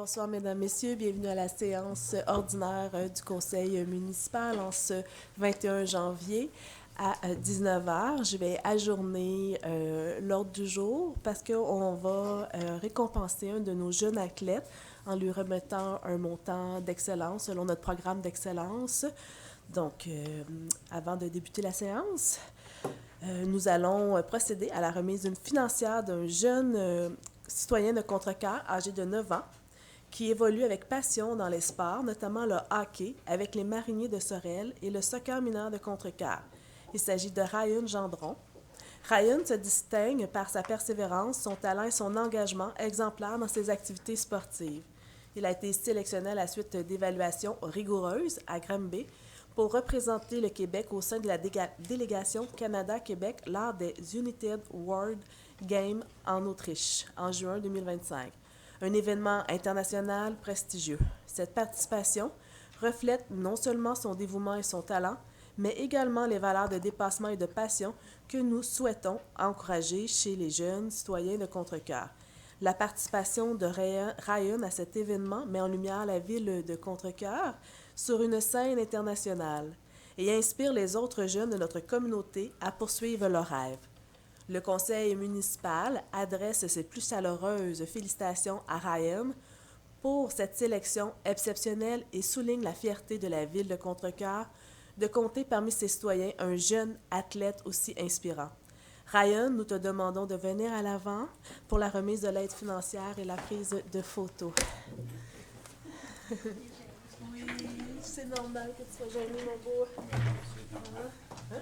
Bonsoir, Mesdames, Messieurs. Bienvenue à la séance ordinaire du Conseil municipal en ce 21 janvier à 19 heures. Je vais ajourner l'ordre du jour parce qu'on va récompenser un de nos jeunes athlètes en lui remettant un montant d'excellence selon notre programme d'excellence. Donc, avant de débuter la séance, nous allons procéder à la remise d'une financière d'un jeune citoyen de Contrecœur âgé de 9 ans qui évolue avec passion dans les sports, notamment le hockey avec les Mariniers de Sorel et le soccer mineur de Contrecœur. Il s'agit de Ryan Gendron. Ryan se distingue par sa persévérance, son talent et son engagement exemplaire dans ses activités sportives. Il a été sélectionné à la suite d'évaluations rigoureuses à Granby pour représenter le Québec au sein de la délégation Canada-Québec lors des United World Games en Autriche en juin 2025. Un événement international prestigieux. Cette participation reflète non seulement son dévouement et son talent, mais également les valeurs de dépassement et de passion que nous souhaitons encourager chez les jeunes citoyens de Contrecœur. La participation de Ryan à cet événement met en lumière la ville de Contrecœur sur une scène internationale et inspire les autres jeunes de notre communauté à poursuivre leurs rêves. Le conseil municipal adresse ses plus chaleureuses félicitations à Ryan pour cette sélection exceptionnelle et souligne la fierté de la ville de Contrecœur de compter parmi ses citoyens un jeune athlète aussi inspirant. Ryan, nous te demandons de venir à l'avant pour la remise de l'aide financière et la prise de photos. Oui, c'est normal que tu sois gêné, mon beau. Hein?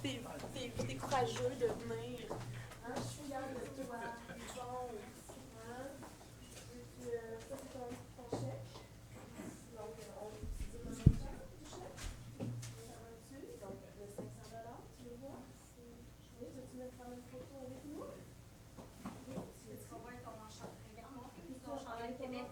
T'es courageux de venir. Hein? Je suis fière de toi. Bon. Hein? Et puis, ça, c'est ton chèque. Donc, on utilise le montant du chèque. Donc, le 500 tu le vois? Oui, veux-tu mettre prendre une photo avec nous? Oui, tu vas voir ton chandail. Ton chandail Québec.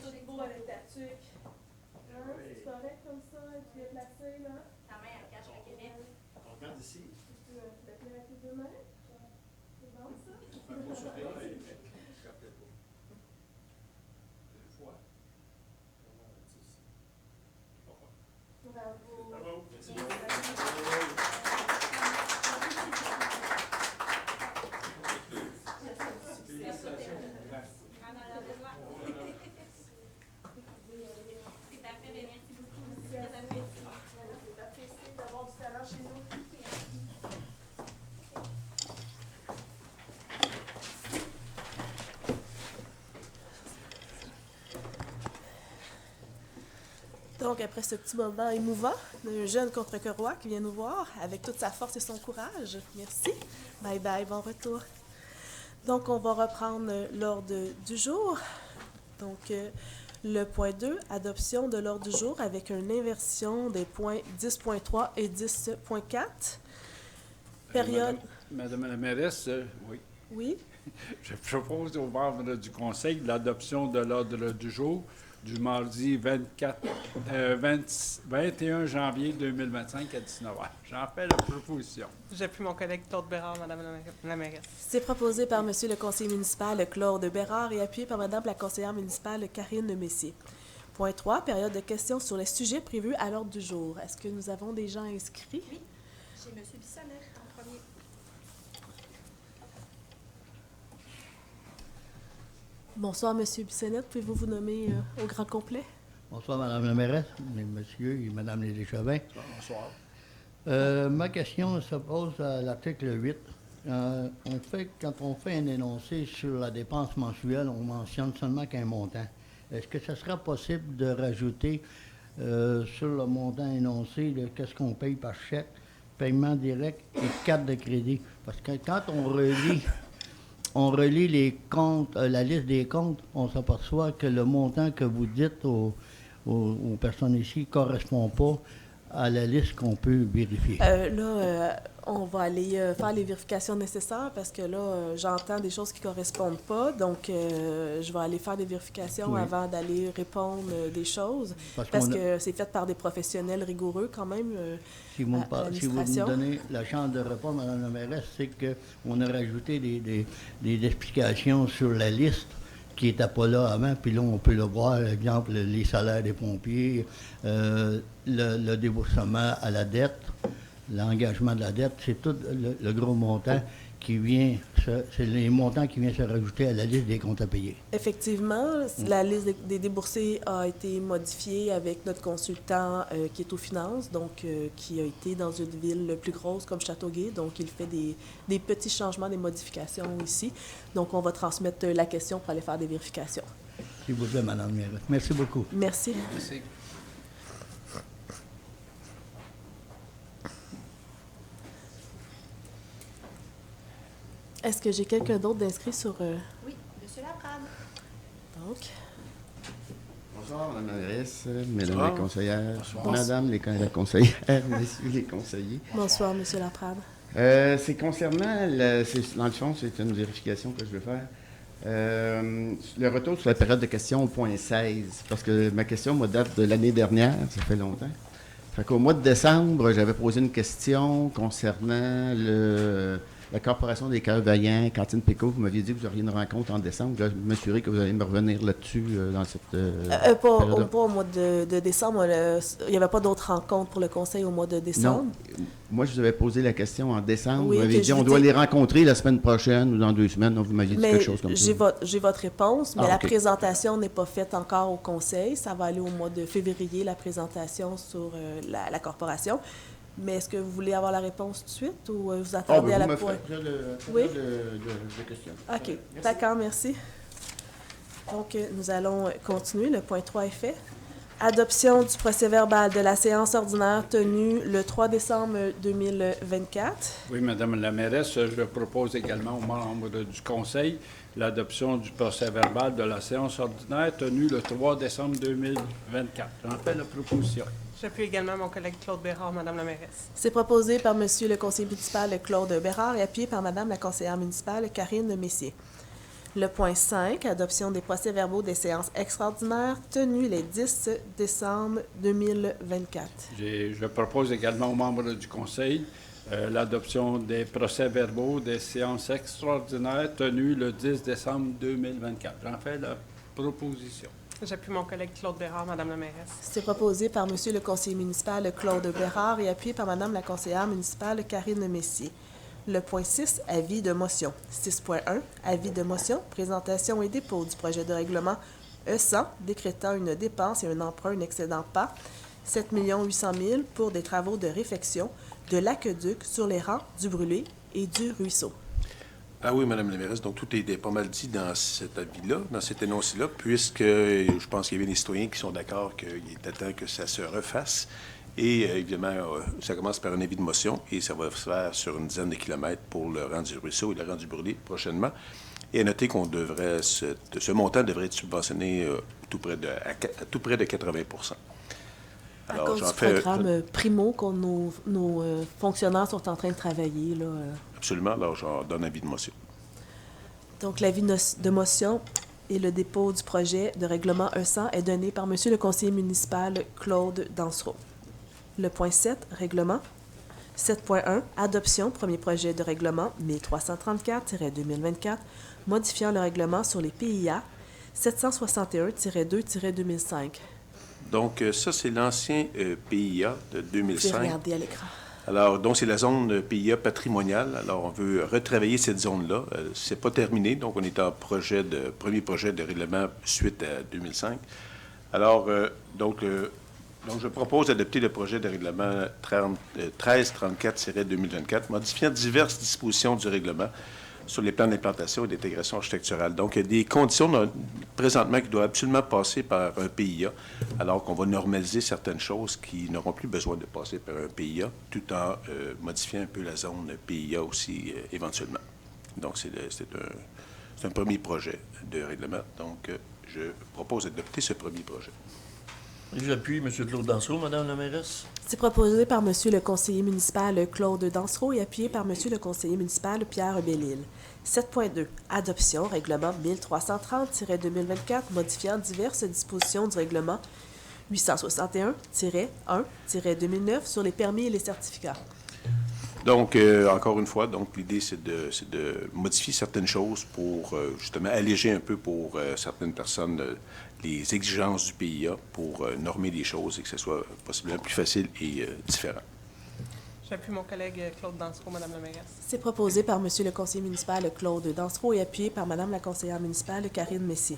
C'est beau avec ta tuque. Hein? C'est correct comme ça? Tu bien placé, là? Ta main, elle cache le Québec. On regarde ici. Tu peux te tenir avec les deux mains? C'est bon, ça? Bravo. Bravo. Merci. Donc, après ce petit moment émouvant d'un jeune Contrecœurois qui vient nous voir avec toute sa force et son courage. Merci. Bye bye, bon retour. Donc, on va reprendre l'ordre du jour. Donc, le point 2, adoption de l'ordre du jour avec une inversion des points 10.3 et 10.4. Période... Madame la mairesse, oui. Oui? Je propose aux membres du Conseil l'adoption de l'ordre du jour du mardi 21 janvier 2025 à 19h. J'en fais la proposition. J'appuie mon collègue Claude Bérard, Madame la mairesse. C'est proposé par Monsieur le conseiller municipal Claude Bérard et appuyé par Madame la conseillère municipale Karine Messier. Point 3, période de questions sur les sujets prévus à l'ordre du jour. Est-ce que nous avons des gens inscrits? Oui, j'ai M. Bissonnette en premier. Bonsoir, Monsieur Bissonnette. Pouvez-vous vous nommer au grand complet? Bonsoir, Madame la mairesse, Monsieur et Madame les échevins. Bonsoir. Ma question se pose à l'article 8. Quand on fait un énoncé sur la dépense mensuelle, on mentionne seulement qu'un montant. Est-ce que ce sera possible de rajouter sur le montant énoncé qu'est-ce qu'on paye par chèque, paiement direct et carte de crédit? Parce que quand on relie les comptes, la liste des comptes, on s'aperçoit que le montant que vous dites aux personnes ici ne correspond pas à la liste qu'on peut vérifier? On va aller faire les vérifications nécessaires parce que là, j'entends des choses qui ne correspondent pas. Donc, je vais aller faire des vérifications Oui. avant d'aller répondre des choses Parce parce qu'on a- que c'est fait par des professionnels rigoureux quand même. Si vous, à si vous me l'administration. donnez la chance de répondre, Mme la mairesse, c'est qu'on a rajouté des explications sur la liste qui n'était pas là avant, puis là, on peut le voir, exemple, les salaires des pompiers, le déboursement à la dette, l'engagement de la dette, c'est tout le gros montant qui vient, c'est les montants qui viennent se rajouter à la liste des comptes à payer. Effectivement, la liste des déboursés a été modifiée avec notre consultant qui est aux finances, donc qui a été dans une ville plus grosse comme Châteauguay. Donc, il fait des petits changements, des modifications ici. Donc, on va transmettre la question pour aller faire des vérifications. S'il vous plaît, Mme la mairesse. Merci beaucoup. Merci. Merci. Est-ce que j'ai quelqu'un d'autre d'inscrit sur... Oui, Monsieur Laprade. Donc, Bonsoir, Mme la mairesse, Mesdames Bonsoir. les conseillères, Bonsoir. Madame la conseillère, Messieurs les conseillers. bonsoir, Monsieur Laprade. C'est concernant, dans le fond, c'est une vérification que je veux faire. Le retour sur la période de questions au point 16, parce que ma question me date de l'année dernière, ça fait longtemps. Fait qu'au mois de décembre, j'avais posé une question concernant la Corporation des cœurs vaillants, Cantine Péco. Vous m'aviez dit que vous auriez une rencontre en décembre. Je vais m'assurer que vous allez me revenir là-dessus dans cette période-là. Pas au mois de décembre. Il n'y avait pas d'autres rencontres pour le conseil au mois de décembre. Non. Moi, je vous avais posé la question en décembre. Oui, vous m'avez que dit je on vous doit dis- les rencontrer la semaine prochaine ou dans 2 semaines. Donc, vous m'aviez dit Mais quelque chose comme ça. j'ai votre réponse, mais Ah, la ok. présentation n'est pas faite encore au conseil. Ça va aller au mois de février, la présentation sur la corporation. Mais est-ce que vous voulez avoir la réponse tout de suite ou vous attendez à la vous me pointe? ferez Oui. de questions. OK, d'accord, merci. Donc, nous allons continuer. Le point 3 est fait. Adoption du procès-verbal de la séance ordinaire tenue le 3 décembre 2024. Oui, Madame la mairesse, je propose également aux membres du Conseil l'adoption du procès-verbal de la séance ordinaire tenue le 3 décembre 2024. J'en fais la proposition. J'appuie également mon collègue Claude Bérard, Madame la mairesse. C'est proposé par Monsieur le conseiller municipal Claude Bérard et appuyé par Madame la conseillère municipale Karine Messier. Le point 5, adoption des procès-verbaux des séances extraordinaires tenues les 10 décembre 2024. Je propose également aux membres du Conseil l'adoption des procès-verbaux des séances extraordinaires tenues le 10 décembre 2024. J'en fais la proposition. J'appuie mon collègue Claude Bérard, Madame la mairesse. C'est proposé par Monsieur le conseiller municipal Claude Bérard et appuyé par Madame la conseillère municipale Karine Messier. Le point 6, avis de motion. 6.1, avis de motion, présentation et dépôt du projet de règlement E100 décrétant une dépense et un emprunt n'excédant pas 7 800 000 pour des travaux de réfection de l'aqueduc sur les rangs du Brûlé et du Ruisseau. Ah oui, Madame la mairesse, donc tout est pas mal dit dans cet avis-là, dans cet énoncé-là, puisque je pense qu'il y avait des citoyens qui sont d'accord qu'il était temps que ça se refasse. Et évidemment, ça commence par un avis de motion et ça va se faire sur une dizaine de kilomètres pour le rang du Ruisseau et le rang du Brûlé prochainement. Et à noter qu'on devrait, ce montant devrait être subventionné à tout près de 80 À Alors, cause j'en du fais programme Primo que nos fonctionnaires sont en train de travailler. Là. absolument, alors j'en donne avis de motion. Donc, l'avis de motion et le dépôt du projet de règlement E100 est donné par Monsieur le conseiller municipal Claude Dansereau. Le point 7, règlement. 7.1, adoption, premier projet de règlement 1334-2024, modifiant le règlement sur les PIA 761-2-2005. Donc, ça, c'est l'ancien PIA de Vous pouvez 2005. regarder à l'écran. Alors, donc, c'est la zone PIA patrimoniale. Alors, on veut retravailler cette zone-là. C'est pas terminé, donc on est en premier projet de règlement suite à 2005. Alors, donc, je propose d'adopter le projet de règlement 1334-2024, modifiant diverses dispositions du règlement sur les plans d'implantation et d'intégration architecturale. Donc, il y a des conditions présentement qui doivent absolument passer par un PIA, alors qu'on va normaliser certaines choses qui n'auront plus besoin de passer par un PIA, tout en modifiant un peu la zone PIA aussi éventuellement. Donc, c'est un premier projet de règlement. Donc, je propose d'adopter ce premier projet. J'appuie M. Claude Dansereau, Mme la mairesse. C'est proposé par Monsieur le conseiller municipal Claude Dansereau et appuyé par Monsieur le conseiller municipal Pierre Bellil. 7.2. Adoption, règlement 1330-2024, modifiant diverses dispositions du règlement 861-1-2009 sur les permis et les certificats. Donc, encore une fois, donc l'idée, c'est de modifier certaines choses pour justement alléger un peu pour certaines personnes les exigences du PIA pour normer les choses et que ce soit possiblement plus facile et différent. J'appuie mon collègue Claude Dansereau, Madame la mairesse. C'est proposé par Monsieur le conseiller municipal Claude Dansereau et appuyé par Madame la conseillère municipale Karine Messier.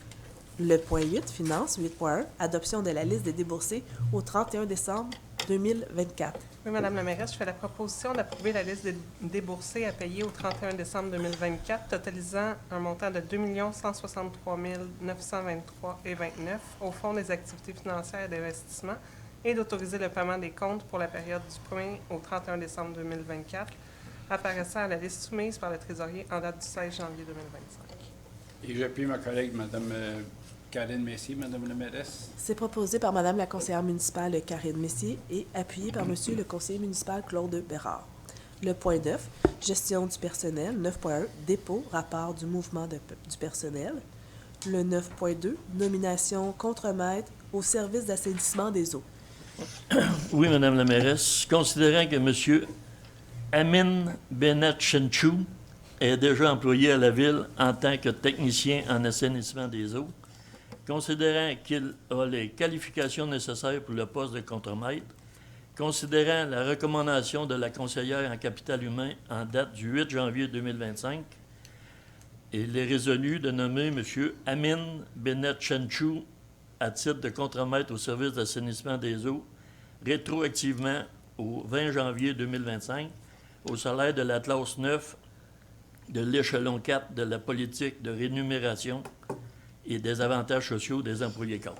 Le point 8, Finances, 8.1, adoption de la liste des déboursés au 31 décembre 2024. Oui, Madame la mairesse, je fais la proposition d'approuver la liste des déboursés à payer au 31 décembre 2024, totalisant un montant de 2 163 923,29 au Fonds des activités financières et d'investissement et d'autoriser le paiement des comptes pour la période du 1er au 31 décembre 2024, apparaissant à la liste soumise par le trésorier en date du 16 janvier 2025. Et j'appuie ma collègue Mme Karine Messier, Mme la mairesse. C'est proposé par Madame la conseillère municipale Karine Messier et appuyé par Monsieur le conseiller municipal Claude Bérard. Le point 9, gestion du personnel. 9.1, dépôt, rapport du mouvement du personnel. Le 9.2, nomination contremaître au service d'assainissement des eaux. Oui, Mme la mairesse. Considérant que M. Amin Benet Chenchou est déjà employé à la Ville en tant que technicien en assainissement des eaux, considérant qu'il a les qualifications nécessaires pour le poste de contremaître, considérant la recommandation de la conseillère en capital humain en date du 8 janvier 2025, il est résolu de nommer M. Amin Benet Chenchou à titre de contremaître au service d'assainissement des eaux, rétroactivement au 20 janvier 2025, au salaire de la classe 9 de l'échelon 4 de la politique de rémunération et des avantages sociaux des employés cadres.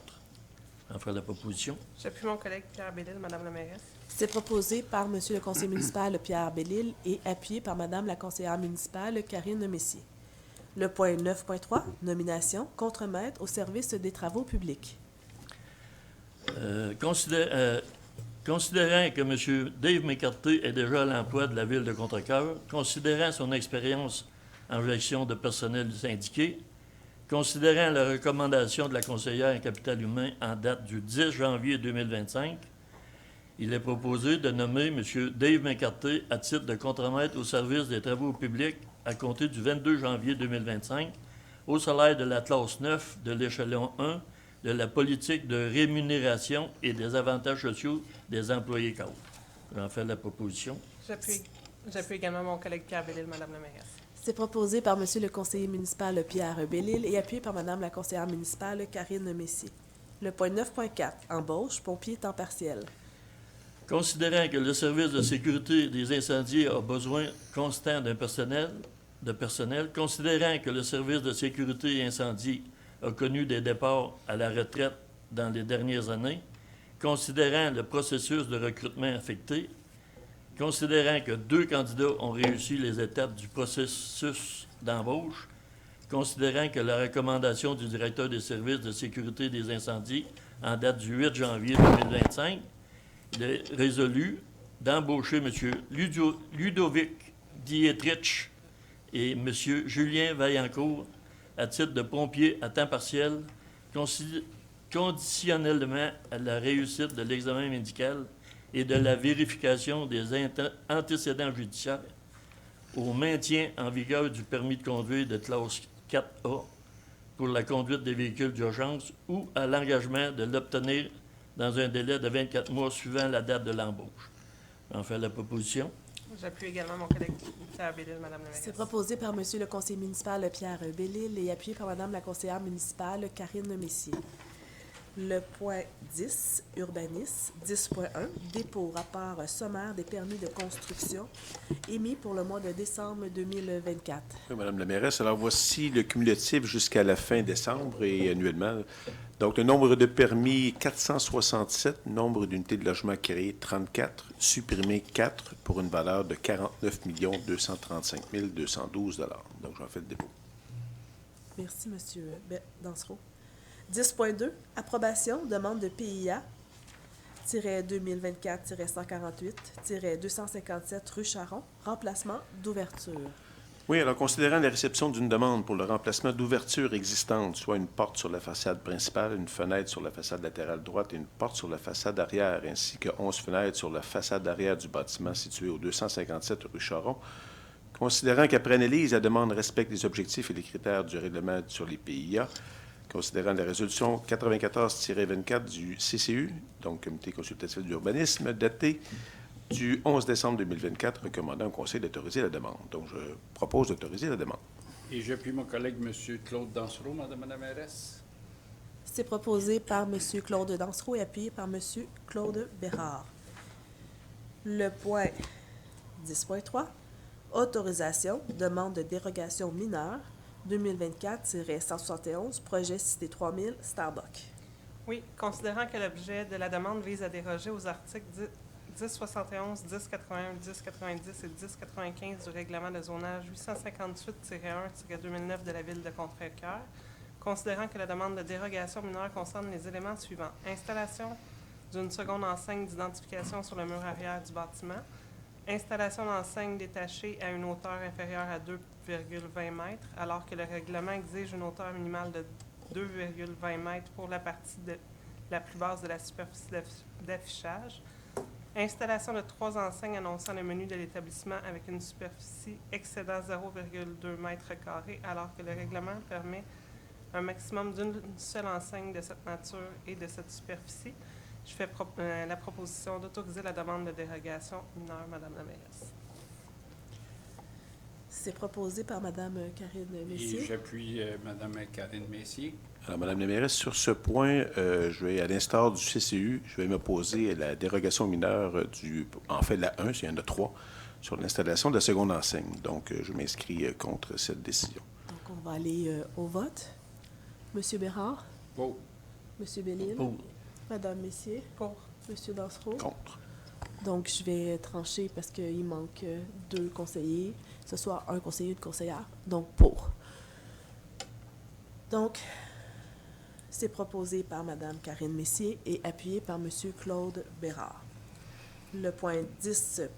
J'en ferai la proposition. J'appuie mon collègue Pierre Bellil, Madame la mairesse. C'est proposé par Monsieur le conseiller municipal Pierre Bellil et appuyé par Madame la conseillère municipale Karine Messier. Le point 9.3, nomination contremaître au service des travaux publics. Considérant que M. Dave McCarthy est déjà à l'emploi de la Ville de Contrecœur, considérant son expérience en gestion de personnel syndiqué, considérant la recommandation de la conseillère en capital humain en date du 10 janvier 2025, il est proposé de nommer M. Dave McCarthy à titre de contremaître au service des travaux publics à compter du 22 janvier 2025 au salaire de la classe 9 de l'échelon 1 de la politique de rémunération et des avantages sociaux des employés cadres. J'en fais la proposition. J'appuie également mon collègue Pierre Bellil, Madame la mairesse. C'est proposé par Monsieur le conseiller municipal Pierre Bellil et appuyé par Madame la conseillère municipale Karine Messier. Le point 9.4, embauche, pompier temps partiel. Considérant que le service de sécurité des incendies a besoin constant de personnel, considérant que le service de sécurité et incendie a connu des départs à la retraite dans les dernières années, considérant le processus de recrutement affecté, considérant que 2 candidats ont réussi les étapes du processus d'embauche, considérant que la recommandation du directeur des services de sécurité des incendies en date du 8 janvier 2025, il est résolu d'embaucher M. Ludovic Dietrich et M. Julien Vaillancourt à titre de pompier à temps partiel, conditionnellement à la réussite de l'examen médical et de la vérification des antécédents judiciaires, au maintien en vigueur du permis de conduire de classe 4A pour la conduite des véhicules d'urgence ou à l'engagement de l'obtenir dans un délai de 24 mois suivant la date de l'embauche. J'en fais la proposition. J'appuie également mon collègue Pierre Bellil, Madame la mairesse. C'est proposé par Monsieur le conseiller municipal Pierre Bellil et appuyé par Madame la conseillère municipale Karine Messier. Le point 10, urbanisme, 10.1, dépôt, rapport sommaire des permis de construction émis pour le mois de décembre 2024. Oui, Madame la mairesse, alors voici le cumulatif jusqu'à la fin décembre et annuellement. Donc, le nombre de permis, 467, nombre d'unités de logement créées, 34, supprimé 4 pour une valeur de 49 235 212 $. Donc, j'en fais le dépôt. Merci, Monsieur Dansereau. 10.2, approbation, demande de PIA 2024-148-257 rue Charon, remplacement d'ouverture. Oui, alors considérant la réception d'une demande pour le remplacement d'ouverture existante, soit une porte sur la façade principale, une fenêtre sur la façade latérale droite et une porte sur la façade arrière, ainsi que 11 fenêtres sur la façade arrière du bâtiment situé au 257 rue Charon, considérant qu'après analyse, la demande respecte les objectifs et les critères du règlement sur les PIA, considérant la résolution 94-24 du CCU, donc Comité consultatif d'urbanisme, datée du 11 décembre 2024, recommandant au Conseil d'autoriser la demande. Donc, je propose d'autoriser la demande. Et j'appuie mon collègue M. Claude Dansereau, Madame la mairesse. C'est proposé par M. Claude Dansereau et appuyé par M. Claude Bérard. Le point 10.3, autorisation, demande de dérogation mineure, 2024-171, projet Cité 3000, Starbucks. Oui, considérant que l'objet de la demande vise à déroger aux articles 1071, 1081, 1090 et 1095 du règlement de zonage 858-1-2009 de la Ville de Contrecœur, considérant que la demande de dérogation mineure concerne les éléments suivants. Installation d'une seconde enseigne d'identification sur le mur arrière du bâtiment, installation d'enseigne détachée à une hauteur inférieure à 2,20 mètres, alors que le règlement exige une hauteur minimale de 2,20 mètres pour la partie la plus basse de la superficie d'affichage. Installation de 3 enseignes annonçant le menu de l'établissement avec une superficie excédant 0,2 mètres carrés, alors que le règlement permet un maximum d'une seule enseigne de cette nature et de cette superficie. Je fais la proposition d'autoriser la demande de dérogation mineure, Madame la mairesse. C'est proposé par Mme Karine Messier. Et j'appuie Mme Karine Messier. Alors, Madame la mairesse, sur ce point, je vais, à l'instar du CCU, je vais m'opposer à la dérogation mineure en fait, la 1, il y en a 3, sur l'installation de la seconde enseigne. Donc, je m'inscris contre cette décision. Donc, on va aller au vote. Monsieur Bérard? Pour. Monsieur Bellil? Pour. Madame Messier? Pour. Monsieur Dansereau? Contre. Donc, je vais trancher parce qu'il manque 2 conseillers, ce soit un conseiller et une conseillère. Donc, pour. Donc, c'est proposé par Mme Karine Messier et appuyé par M. Claude Bérard. Le point 10.4,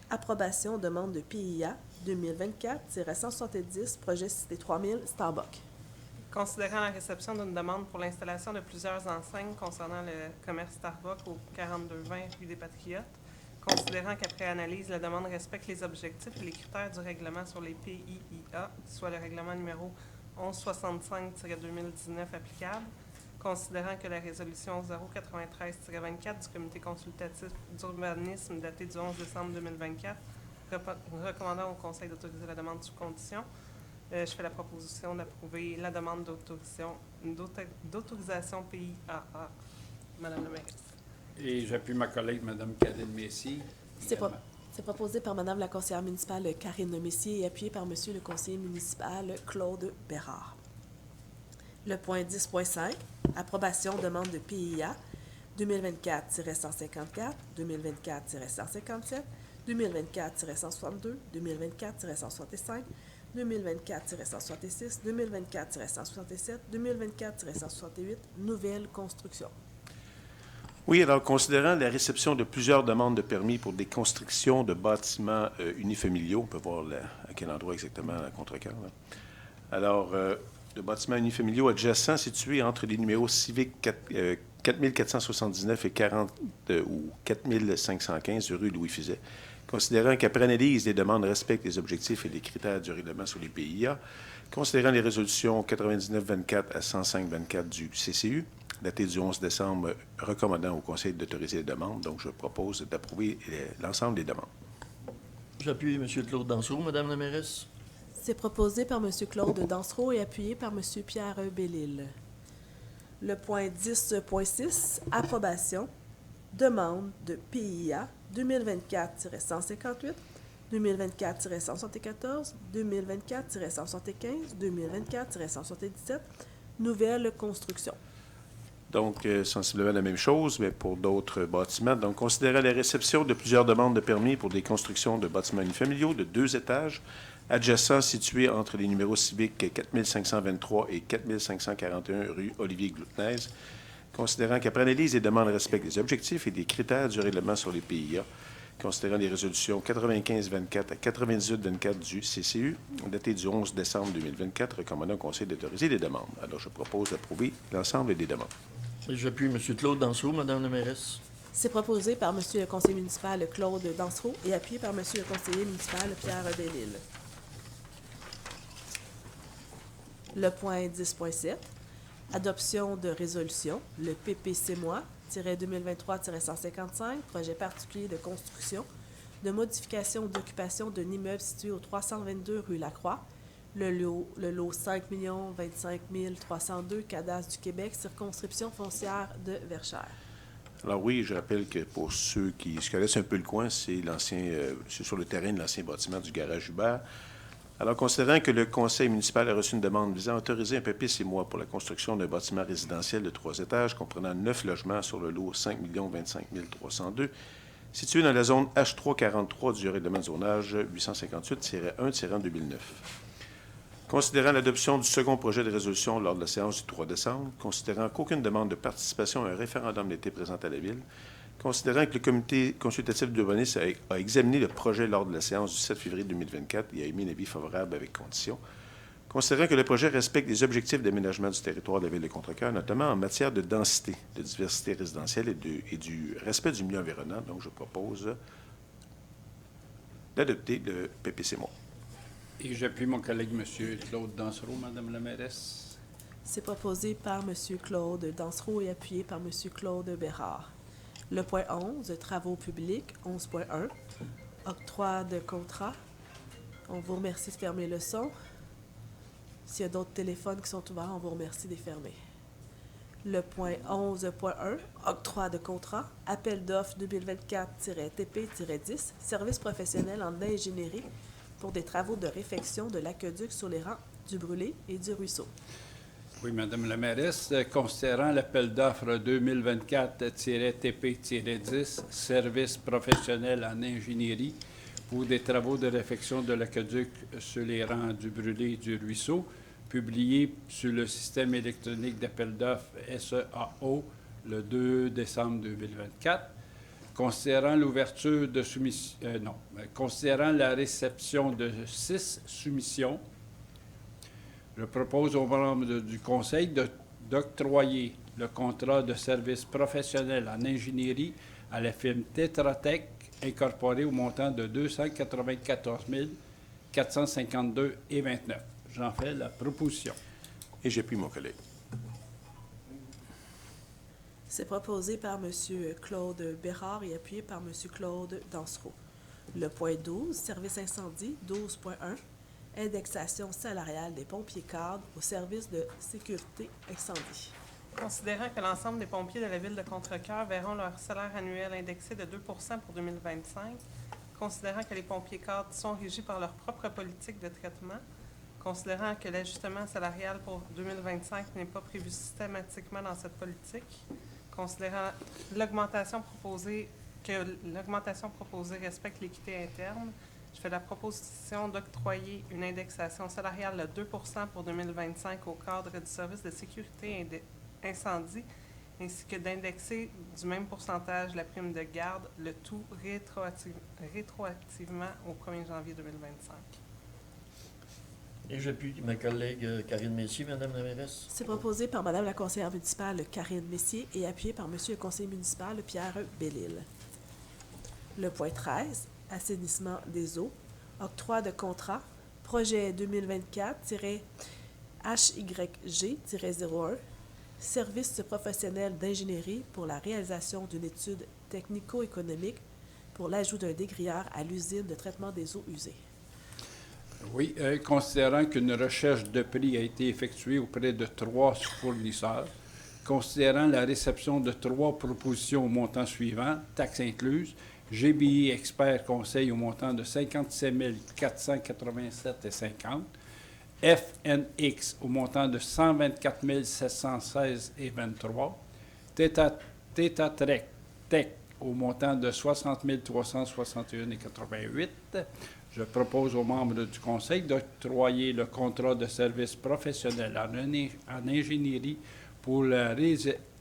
approbation demande de PIA 2024-170, projet Cité 3000, Starbucks. Considérant la réception d'une demande pour l'installation de plusieurs enseignes concernant le commerce Starbucks au 4220 rue des Patriotes, considérant qu'après analyse, la demande respecte les objectifs et les critères du règlement sur les PIA, soit le règlement numéro 1165-2019 applicable, considérant que la résolution 093-24 du Comité consultatif d'urbanisme datée du 11 décembre 2024, recommandant au Conseil d'autoriser la demande sous condition, je fais la proposition d'approuver la demande d'autorisation PIAA. Madame la mairesse. Et j'appuie ma collègue Mme Karine Messier. C'est proposé par Mme la conseillère municipale Karine Messier et appuyé par M. le conseiller municipal Claude Bérard. Le point 10.5, approbation demande de PIA 2024-154, 2024-157, 2024-162, 2024-165, 2024-166, 2024-167, 2024-168, nouvelle construction. Oui, alors, considérant la réception de plusieurs demandes de permis pour des constructions de bâtiments unifamiliaux, on peut voir à quel endroit exactement à Contrecœur. Alors, de bâtiments unifamiliaux adjacents situés entre les numéros civiques 4479 et 4515 rue Louis Fizet. Considérant qu'après analyse, les demandes respectent les objectifs et les critères du règlement sur les PIA, considérant les résolutions 99-24 à 105-24 du CCU, datées du 11 décembre, recommandant au Conseil d'autoriser les demandes. Donc, je propose d'approuver l'ensemble des demandes. J'appuie M. Claude Dansereau, Madame la mairesse. C'est proposé par M. Claude Dansereau et appuyé par M. Pierre Bellil. Le point 10.6, approbation, demande de PIA 2024-158, 2024-174, 2024-175, 2024-177, nouvelle construction. Donc, sensiblement la même chose, mais pour d'autres bâtiments. Donc, considérant la réception de plusieurs demandes de permis pour des constructions de bâtiments unifamiliaux de 2 étages, adjacents situés entre les numéros civiques 4523 et 4541 rue Olivier Gloutnez, Considérant qu'après analyse des demandes respectent les objectifs et des critères du règlement sur les PIA, considérant les résolutions 95-24 à 98-24 du CCU, datées du 11 décembre 2024, recommandant au Conseil d'autoriser les demandes. Alors, je propose d'approuver l'ensemble des demandes. Et j'appuie M. Claude Dansereau, Madame la mairesse. C'est proposé par M. le conseiller municipal Claude Dansereau et appuyé par M. le conseiller municipal Pierre Bellil. Le point 10.7, adoption de résolution, le PPC-2023-155, projet particulier de construction, de modification ou d'occupation d'un immeuble situé au 322 rue Lacroix, le lot 5 025 302, cadastre du Québec, circonscription foncière de Verchères. Alors oui, je rappelle que pour ceux qui se connaissent un peu le coin, c'est c'est sur le terrain de l'ancien bâtiment du garage Hubert. Alors, considérant que le conseil municipal a reçu une demande visant à autoriser un PPC pour la construction d'un bâtiment résidentiel de 3 étages comprenant 9 logements sur le lot 5 025 302, situé dans la zone H343 du règlement de zonage 858-1-2009. Considérant l'adoption du second projet de résolution lors de la séance du 3 décembre, considérant qu'aucune demande de participation à un référendum n'a été présente à la Ville, considérant que le comité consultatif d'urbanisme a examiné le projet lors de la séance du 7 février 2024 et a émis un avis favorable avec conditions, considérant que le projet respecte les objectifs d'aménagement du territoire de la Ville de Contrecœur, notamment en matière de densité, de diversité résidentielle et du respect du milieu environnant, donc je propose d'adopter le PPC. Et j'appuie mon collègue M. Claude Dansereau, Madame la mairesse. C'est proposé par M. Claude Dansereau et appuyé par M. Claude Bérard. Le point 11, travaux publics, 11.1, octroi de contrat. On vous remercie de fermer le son. S'il y a d'autres téléphones qui sont ouverts, on vous remercie de les fermer. Le point 11.1, octroi de contrat, appel d'offres 2024-TP-10, service professionnel en ingénierie pour des travaux de réfection de l'aqueduc sur les rangs du Brûlé et du Ruisseau. Oui, Madame la mairesse, considérant l'appel d'offres 2024-TP-10, service professionnel en ingénierie pour des travaux de réfection de l'aqueduc sur les rangs du Brûlé et du Ruisseau, publié sur le système électronique d'appel d'offres SEAO le 2 décembre 2024, considérant l'ouverture de soumission, considérant la réception de 6 soumissions, je propose aux membres du Conseil d'octroyer le contrat de service professionnel en ingénierie à la firme Tetra Tech, incorporée au montant de 294 452,29. J'en fais la proposition. Et j'appuie mon collègue. C'est proposé par M. Claude Bérard et appuyé par M. Claude Dansereau. Le point 12, service incendie, 12.1, indexation salariale des pompiers cadres au service de sécurité incendie. Considérant que l'ensemble des pompiers de la Ville de Contrecœur verront leur salaire annuel indexé de 2 pour 2025, considérant que les pompiers cadres sont régis par leur propre politique de traitement, considérant que l'ajustement salarial pour 2025 n'est pas prévu systématiquement dans cette politique, considérant l'augmentation proposée, que l'augmentation proposée respecte l'équité interne, je fais la proposition d'octroyer une indexation salariale de 2 pour 2025 au cadre du service de sécurité incendie, ainsi que d'indexer du même pourcentage la prime de garde, le tout rétroactivement au 1er janvier 2025. Et j'appuie ma collègue Karine Messier, Madame la mairesse. C'est proposé par Mme la conseillère municipale Karine Messier et appuyé par M. le conseiller municipal Pierre Bellil. Le point 13, assainissement des eaux, octroi de contrat, projet 2024-HYG-01, service professionnel d'ingénierie pour la réalisation d'une étude technico-économique pour l'ajout d'un dégrilleur à l'usine de traitement des eaux usées. Oui, considérant qu'une recherche de prix a été effectuée auprès de 3 fournisseurs, considérant la réception de 3 propositions au montant suivant, taxes incluses, GBI Expert Conseil au montant de 57 487,50, FNX au montant de 124 716,23, Theta Tech au montant de 60 361,88. Je propose aux membres du Conseil d'octroyer le contrat de service professionnel en ingénierie pour la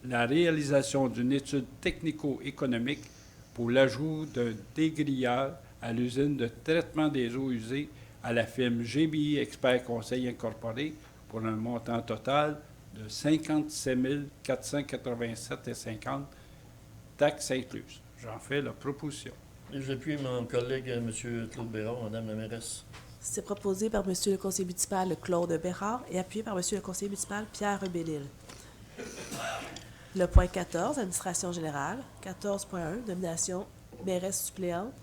la réalisation d'une étude technico-économique pour l'ajout d'un dégrilleur à l'usine de traitement des eaux usées à la firme GBI Expert Conseil Incorporé pour un montant total de 57 487,50 taxes incluses. J'en fais la proposition. Et j'appuie mon collègue, M. Claude Bérard, Mme la mairesse. C'est proposé par M. le conseiller municipal Claude Bérard et appuyé par M. le conseiller municipal Pierre Bellil. Le point 14, administration générale. 14.1, nomination mairesse suppléante,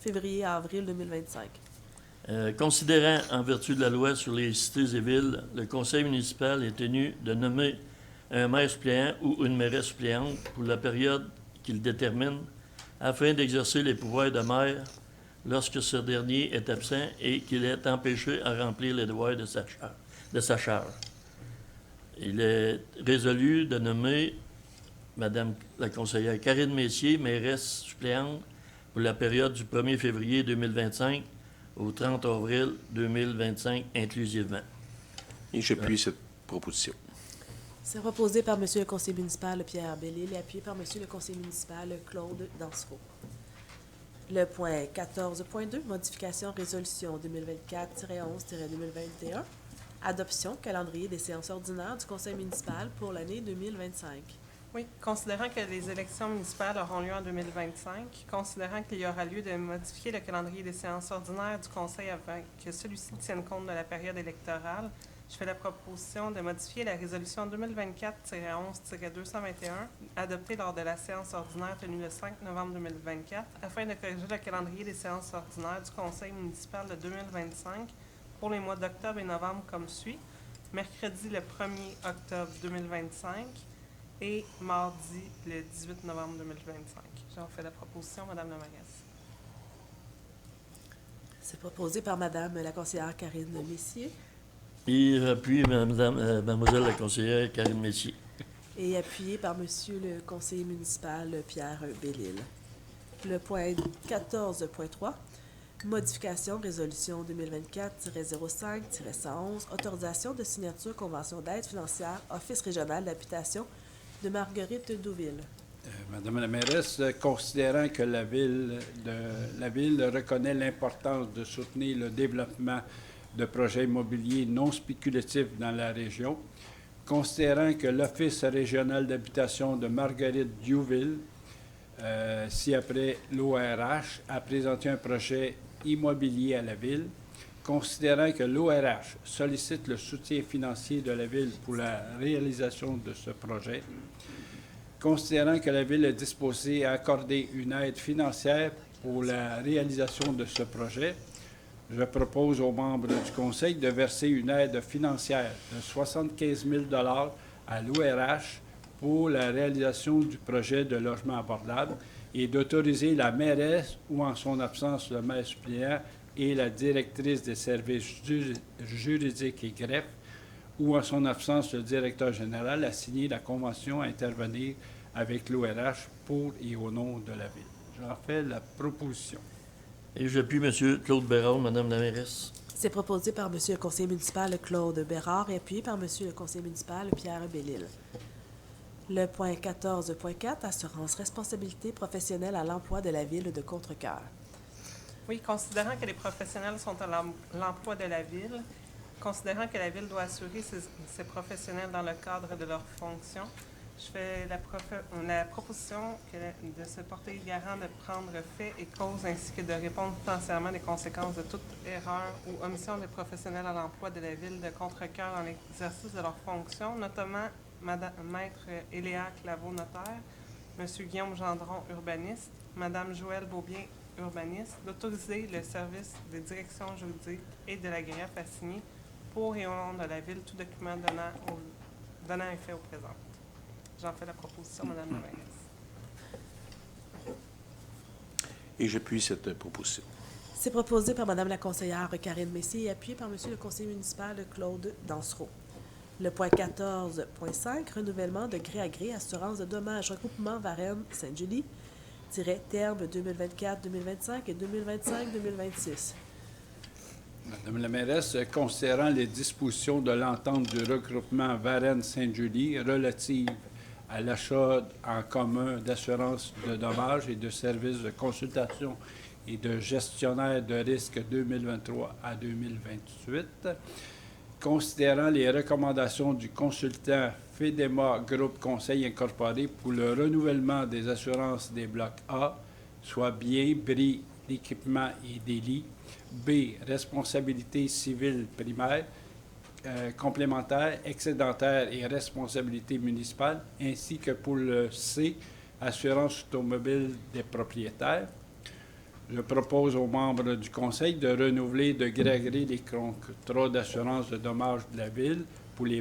février-avril 2025. Considérant, en vertu de la loi sur les cités et villes, le conseil municipal est tenu de nommer un maire suppléant ou une mairesse suppléante pour la période qu'il détermine afin d'exercer les pouvoirs de maire lorsque ce dernier est absent et qu'il est empêché à remplir les devoirs de sa charge. Il est résolu de nommer Mme la conseillère Karine Messier, mairesse suppléante pour la période du 1er février 2025 au 30 avril 2025 inclusivement. Et j'appuie cette proposition. C'est proposé par M. le conseiller municipal Pierre Bellil et appuyé par M. le conseiller municipal Claude Dansereau. Le point 14.2, modification résolution 2024-11-2021, adoption calendrier des séances ordinaires du conseil municipal pour l'année 2025. Oui, considérant que les élections municipales auront lieu en 2025, considérant qu'il y aura lieu de modifier le calendrier des séances ordinaires du Conseil afin que celui-ci tienne compte de la période électorale, je fais la proposition de modifier la résolution 2024-11-221 adoptée lors de la séance ordinaire tenue le 5 novembre 2024 afin de corriger le calendrier des séances ordinaires du Conseil municipal de 2025 pour les mois d'octobre et novembre comme suit. Mercredi le 1er octobre 2025 et mardi, le 18 novembre 2025. J'en fais la proposition, Mme la mairesse. C'est proposé par Mme la conseillère Karine Messier Et j'appuie Mademoiselle la conseillère Karine Messier. et appuyé par M. le conseiller municipal Pierre Bellil. Le point 14.3, modification résolution 2024-05-111, autorisation de signature convention d'aide financière, Office régional d'habitation de Marguerite Douville. Madame la mairesse, considérant que la ville reconnaît l'importance de soutenir le développement de projets immobiliers non spéculatifs dans la région, considérant que l'Office régional d'habitation de Marguerite-Diouville, ci-après l'ORH, a présenté un projet immobilier à la ville, considérant que l'ORH sollicite le soutien financier de la ville pour la réalisation de ce projet, considérant que la ville est disposée à accorder une aide financière pour la réalisation de ce projet, je propose aux membres du Conseil de verser une aide financière de 75 000 $ à l'ORH pour la réalisation du projet de logement abordable et d'autoriser la mairesse ou, en son absence, le maire suppléant et la directrice des services juridiques et greffes ou, en son absence, le directeur général à signer la convention à intervenir avec l'ORH pour et au nom de la ville. J'en fais la proposition. Et j'appuie M. Claude Bérard, Mme la mairesse. C'est proposé par M. le conseiller municipal Claude Bérard et appuyé par M. le conseiller municipal Pierre Bellil. Le point 14.4, assurance responsabilité professionnelle à l'emploi de la ville de Contrecœur. Oui, considérant que les professionnels sont à l'emploi de la ville, considérant que la ville doit assurer ses professionnels dans le cadre de leurs fonctions, je fais la proposition de se porter garant de prendre fait et cause ainsi que de répondre potentiellement des conséquences de toute erreur ou omission des professionnels à l'emploi de la ville de Contrecœur dans l'exercice de leurs fonctions, notamment Maître Eléa Claveau, notaire, M. Guillaume Gendron, urbaniste, Mme Joëlle Beaubien, urbaniste, d'autoriser le service des directions juridiques et de la greffe à signer pour et au nom de la ville tout document donnant effet au présent. J'en fais la proposition, Mme la mairesse. Et j'appuie cette proposition. C'est proposé par Mme la conseillère Karine Messier et appuyé par M. le conseiller municipal Claude Dansereau. Le point 14.5, renouvellement de gré à gré, assurance de dommages, regroupement Varennes-Sainte-Julie, terme 2024-2025 et 2025-2026. Madame la mairesse, considérant les dispositions de l'entente du regroupement Varennes-Sainte-Julie relative à l'achat en commun d'assurance de dommages et de services de consultation et de gestionnaire de risque 2023 à 2028. Considérant les recommandations du consultant FEDEMA Groupe Conseil Incorporé pour le renouvellement des assurances des blocs A, soit biens, bris, d'équipement et délits, B, responsabilité civile primaire, complémentaire, excédentaire et responsabilité municipale, ainsi que pour le C, assurance automobile des propriétaires. Je propose aux membres du Conseil de renouveler de gré à gré les contrats d'assurance de dommages de la Ville pour les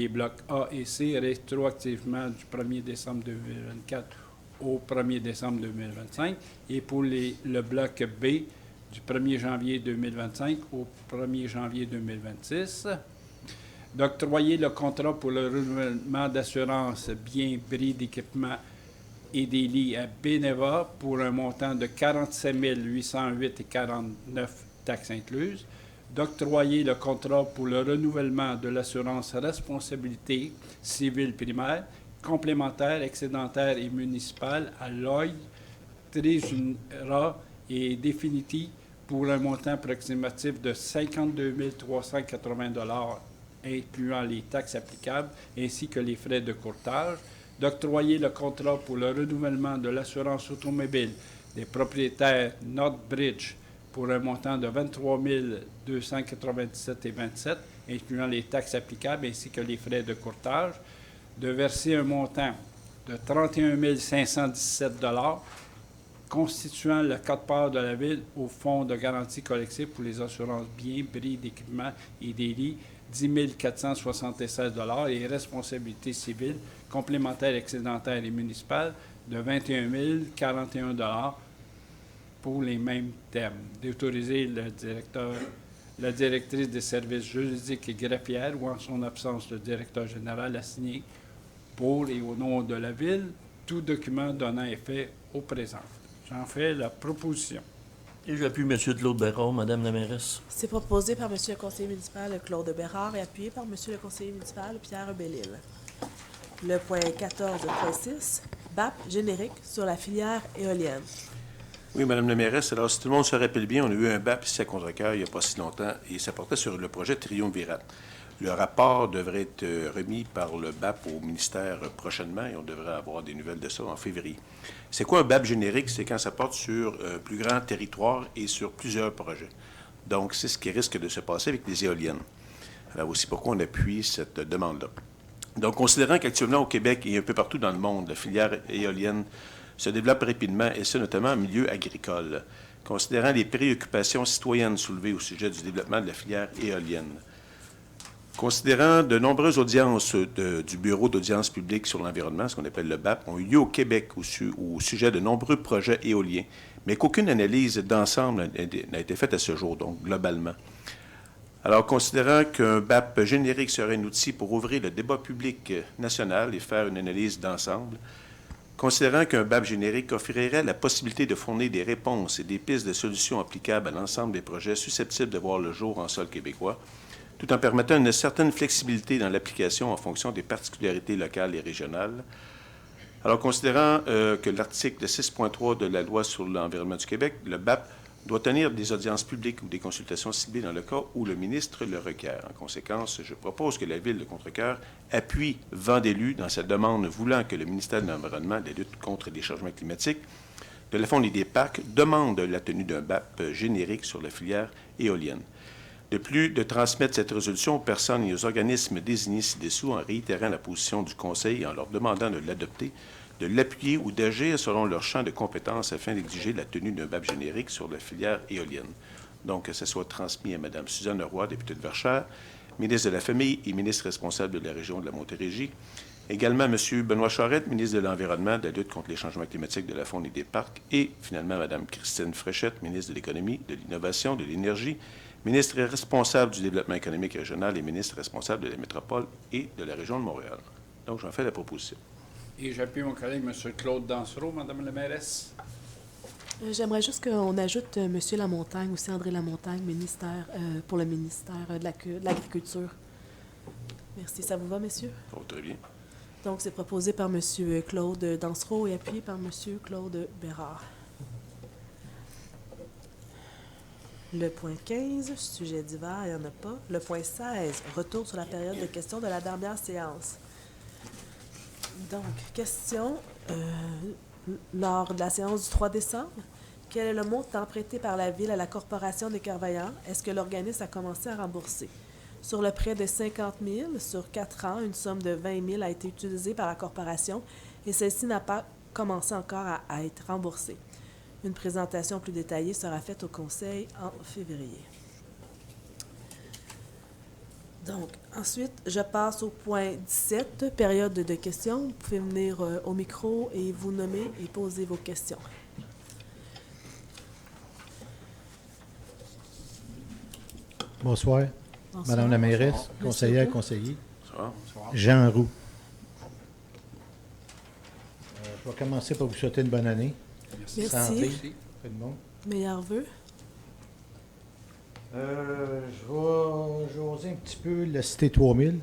blocs A et C rétroactivement du 1er décembre 2024 au 1er décembre 2025 et pour le bloc B du 1er janvier 2025 au 1er janvier 2026. D'octroyer le contrat pour le renouvellement d'assurance biens, bris, d'équipement et des lits à Beneva pour un montant de 47 808,49 taxes incluses. D'octroyer le contrat pour le renouvellement de l'assurance responsabilité civile primaire, complémentaire, excédentaire et municipale à Lloyd, Trijura et Definity pour un montant approximatif de 52 380 $, incluant les taxes applicables ainsi que les frais de courtage. D'octroyer le contrat pour le renouvellement de l'assurance automobile des propriétaires Northbridge pour un montant de 23 297,27 $, incluant les taxes applicables ainsi que les frais de courtage. De verser un montant de 31 517 $, constituant le quart-part de la Ville au Fonds de garantie collective pour les assurances biens, bris, d'équipement et des lits, 10 476 $ et responsabilité civile, complémentaire, excédentaire et municipale de 21 041 $ pour les mêmes thèmes. D'autoriser la directrice des services juridiques et greffières ou en son absence le directeur général à signer pour et au nom de la Ville tout document donnant effet au présent. J'en fais la proposition. Et j'appuie M. Claude Bérard, Madame la mairesse. C'est proposé par M. le conseiller municipal Claude Bérard et appuyé par M. le conseiller municipal Pierre Bellil. Le point 14.6, BAP générique sur la filière éolienne. Oui, Madame la mairesse. Alors, si tout le monde se rappelle bien, on a eu un BAP ici à Contrecoeur il n'y a pas si longtemps et ça portait sur le projet Triumvirate. Le rapport devrait être remis par le BAP au ministère prochainement et on devrait avoir des nouvelles de ça en février. C'est quoi un BAP générique? C'est quand ça porte sur un plus grand territoire et sur plusieurs projets. Donc, c'est ce qui risque de se passer avec les éoliennes. Alors, aussi pourquoi on appuie cette demande-là. Donc, considérant qu'actuellement au Québec et un peu partout dans le monde, la filière éolienne se développe rapidement, et ce, notamment en milieu agricole. Considérant les préoccupations citoyennes soulevées au sujet du développement de la filière éolienne. Considérant de nombreuses audiences du Bureau d'audience publique sur l'environnement, ce qu'on appelle le BAP, ont eu lieu au Québec au sujet de nombreux projets éoliens, mais qu'aucune analyse d'ensemble n'a été faite à ce jour, donc globalement. Alors, considérant qu'un BAP générique serait un outil pour ouvrir le débat public national et faire une analyse d'ensemble, considérant qu'un BAP générique offrirait la possibilité de fournir des réponses et des pistes de solutions applicables à l'ensemble des projets susceptibles de voir le jour en sol québécois, tout en permettant une certaine flexibilité dans l'application en fonction des particularités locales et régionales. Alors, considérant que l'article 6.3 de la Loi sur l'environnement du Québec, le BAP doit tenir des audiences publiques ou des consultations ciblées dans le cas où le ministre le requiert. En conséquence, je propose que la Ville de Contrecoeur appuie Vent d'élus dans sa demande voulant que le ministère de l'Environnement et de la lutte contre les changements climatiques, de la Faune et des Parcs, demande la tenue d'un BAP générique sur la filière éolienne. De plus, de transmettre cette résolution aux personnes et aux organismes désignés ci-dessous en réitérant la position du Conseil et en leur demandant de l'adopter, de l'appuyer ou d'agir selon leur champ de compétences afin d'exiger la tenue d'un BAP générique sur la filière éolienne. Donc, que ce soit transmis à Mme Suzanne Roy, députée de Verchères, ministre de la Famille et ministre responsable de la région de la Montérégie. Également, M. Benoît Charette, ministre de l'Environnement, de la lutte contre les changements climatiques, de la Faune et des Parcs. Et, finalement, Mme Christine Fréchette, ministre de l'Économie, de l'Innovation, de l'Énergie, ministre responsable du développement économique régional et ministre responsable de la métropole et de la région de Montréal. Donc, j'en fais la proposition. Et j'appuie mon collègue, M. Claude Dansereau, Mme la mairesse. J'aimerais juste qu'on ajoute M. Lamontagne, aussi André Lamontagne, pour le ministère de l'Agriculture. Merci. Ça vous va, messieurs? Oh, très bien. Donc, c'est proposé par M. Claude Dansereau et appuyé par M. Claude Bérard. Le point 15, sujet divers, il n'y en a pas. Le point 16, retour sur la période de questions de la dernière séance. Donc, question, lors de la séance du 3 décembre, quel est le montant prêté par la Ville à la Corporation des Cœurs-Vaillants? Est-ce que l'organisme a commencé à rembourser? Sur le prêt de 50 000, sur 4 ans, une somme de 20 000 a été utilisée par la Corporation et celle-ci n'a pas commencé encore à être remboursée. Une présentation plus détaillée sera faite au Conseil en février. Donc, ensuite, je passe au point 17, période de questions. Vous pouvez venir au micro et vous nommer et poser vos questions. Bonsoir. Bonsoir. Madame la mairesse, Bonsoir. conseillère, Monsieur conseiller. Bonsoir. Jean Roux. Je vais commencer par vous souhaiter une bonne année. Merci. Santé, tout le monde. Meilleurs vœux. Je vais jaser un petit peu la Cité 3000.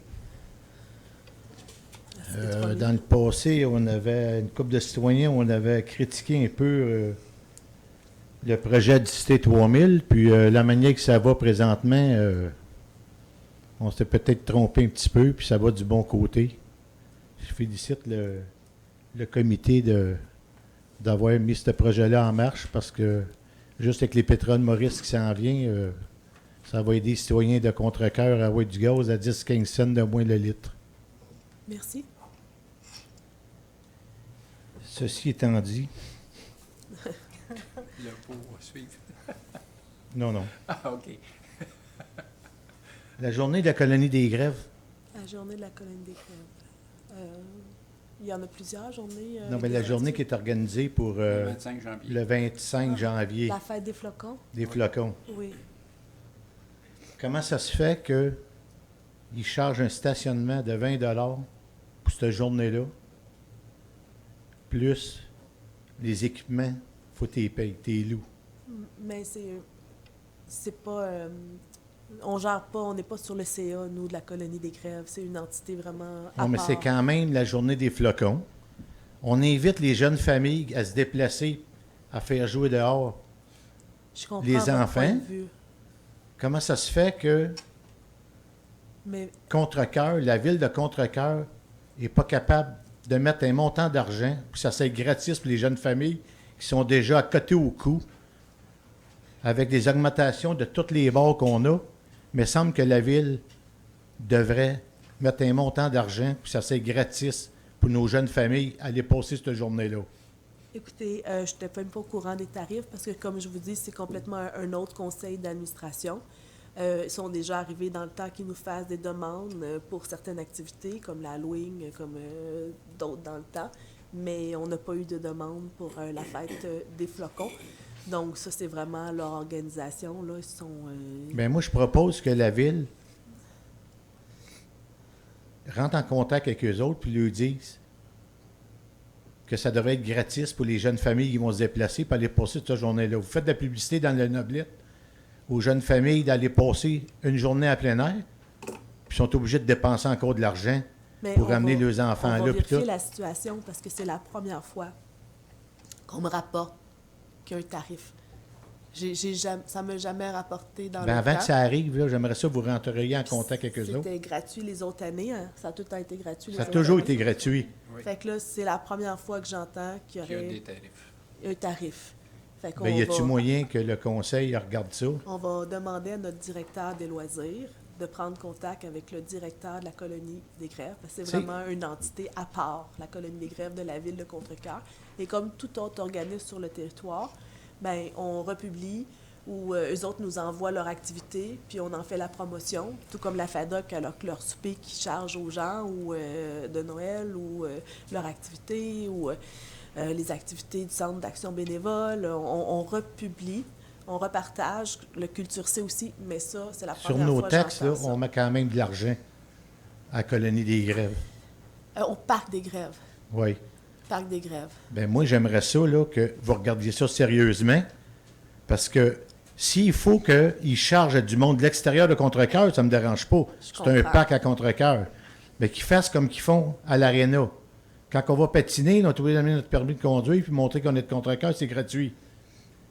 Dans le passé, on avait une couple de citoyens, on avait critiqué un peu le projet de Cité 3000, puis la manière que ça va présentement, on s'est peut-être trompé un petit peu, puis ça va du bon côté. Je félicite le comité d'avoir mis ce projet-là en marche, parce que juste avec les pétroles Maurice qui s'en vient, ça va aider les citoyens de Contrecœur à avoir du gaz à 10-15 cents de moins le litre. Merci. Ceci étant dit... Le pour suivre. Non, non. Ah, OK. La journée de la colonie des grèves. La journée de la colonie des grèves. Il y en a plusieurs journées. Non, mais la journée qui est organisée pour Le 25 janvier. le 25 janvier, La fête des flocons. des flocons. Oui. Comment ça se fait qu'ils chargent un stationnement de 20 $ pour cette journée-là, plus les équipements, faut que tu les payes, tu les loues. Mais c'est pas... on gère pas, on n'est pas sur le CA, nous, de la colonie des grèves. C'est une entité vraiment à Non, mais part. c'est quand même la journée des flocons. On invite les jeunes familles à se déplacer, à faire jouer dehors. Je comprends les votre enfants. point de vue. Comment ça se fait que Mais Contrecœur, la ville de Contrecœur, n'est pas capable de mettre un montant d'argent pour que ça soit gratis pour les jeunes familles qui sont déjà à côté au cou, avec des augmentations de tous les bords qu'on a, mais il semble que la ville devrait mettre un montant d'argent pour que ça soit gratis pour nos jeunes familles aller passer cette journée-là. écoutez, je n'étais même pas au courant des tarifs parce que, comme je vous dis, c'est complètement un autre conseil d'administration. Ils sont déjà arrivés dans le temps qu'ils nous fassent des demandes pour certaines activités, comme l'Halloween, comme d'autres dans le temps. Mais on n'a pas eu de demande pour la fête des flocons. Donc, ça, c'est vraiment leur organisation. Là. Ils sont... Bien, moi, je propose que la ville rentre en contact avec eux autres puis leur dise que ça devrait être gratis pour les jeunes familles qui vont se déplacer pour aller passer cette journée-là. Vous faites de la publicité dans le Noblette aux jeunes familles d'aller passer une journée à plein air, puis sont obligés de dépenser encore de l'argent Mais pour on amener va- leurs enfants on va là. puis vérifier tout. la situation parce que c'est la première fois qu'on me rapporte qu'il y a un tarif. Ça ne m'a jamais rapporté dans Ben, le avant temps. que ça arrive, là, j'aimerais ça que vous rentreriez en contact avec eux autres. C'était gratuit les autres années. Hein? Ça a tout été gratuit. Ça a les toujours autres été gratuit. Oui. Fait que là, c'est la première fois que j'entends qu'il y Il y a aurait des tarifs. un tarif. Fait qu'on Ben, y a-t-il va- moyen que le conseil regarde ça? On va demander à notre directeur des loisirs de prendre contact avec le directeur de la colonie des grèves. Parce que c'est C'est- vraiment une entité à part, la colonie des grèves de la ville de Contrecœur. Et comme tout autre organisme sur le territoire, ben on republie ou eux autres nous envoient leur activité, puis on en fait la promotion, tout comme la FADOC a leur souper qui charge aux gens ou de Noël ou leur activité ou les activités du Centre d'action bénévole. On republie, on repartage. Le Culture C aussi, mais ça, c'est la Sur première nos fois taxes, que là, j'entends ça. on met quand même de l'argent à la colonie des grèves. Au parc des grèves. Oui. Parc des grèves. Ben moi, j'aimerais ça là, que vous regardiez ça sérieusement, parce que s'il faut qu'ils chargent du monde de l'extérieur de Contrecœur, ça ne me dérange pas. C'est un comprends. parc à Contrecœur. mais qu'ils fassent comme qu'ils font à l'aréna. Quand on va patiner, on est obligé d'amener notre permis de conduire puis montrer qu'on est de contre-cœur, c'est gratuit.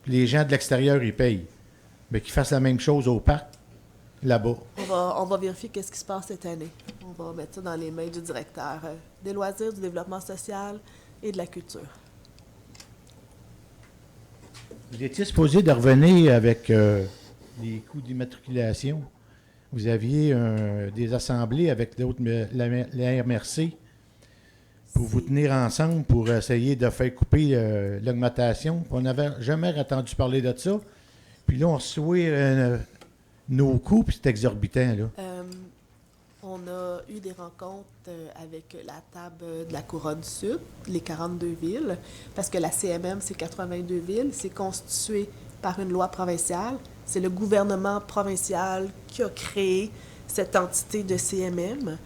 Puis les gens de l'extérieur, ils payent. Mais qu'ils fassent la même chose au parc, là-bas. On va vérifier qu'est-ce qui se passe cette année. On va mettre ça dans les mains du directeur des loisirs, du développement social et de la culture. Vous étiez supposé de revenir avec les coûts d'immatriculation. Vous aviez des assemblées avec d'autres, la MRC, pour vous tenir ensemble pour essayer de faire couper l'augmentation. On n'avait jamais entendu parler de ça. Puis là, on reçoit nos coûts, puis c'est exorbitant, là. On a eu des rencontres avec la table de la Couronne Sud, les 42 villes, parce que la CMM, c'est 82 villes. C'est constitué par une loi provinciale. C'est le gouvernement provincial qui a créé cette entité de CMM.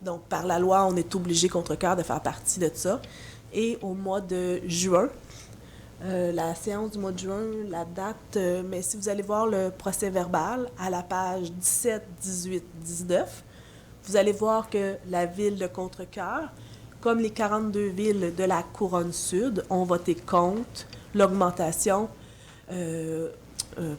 Donc, par la loi, on est obligé, contre-cœur, de faire partie de ça. Et au mois de juin, la séance du mois de juin, la date, mais si vous allez voir le procès-verbal à la page 17, 18, 19, vous allez voir que la ville de Contrecœur, comme les 42 villes de la Couronne Sud, ont voté contre l'augmentation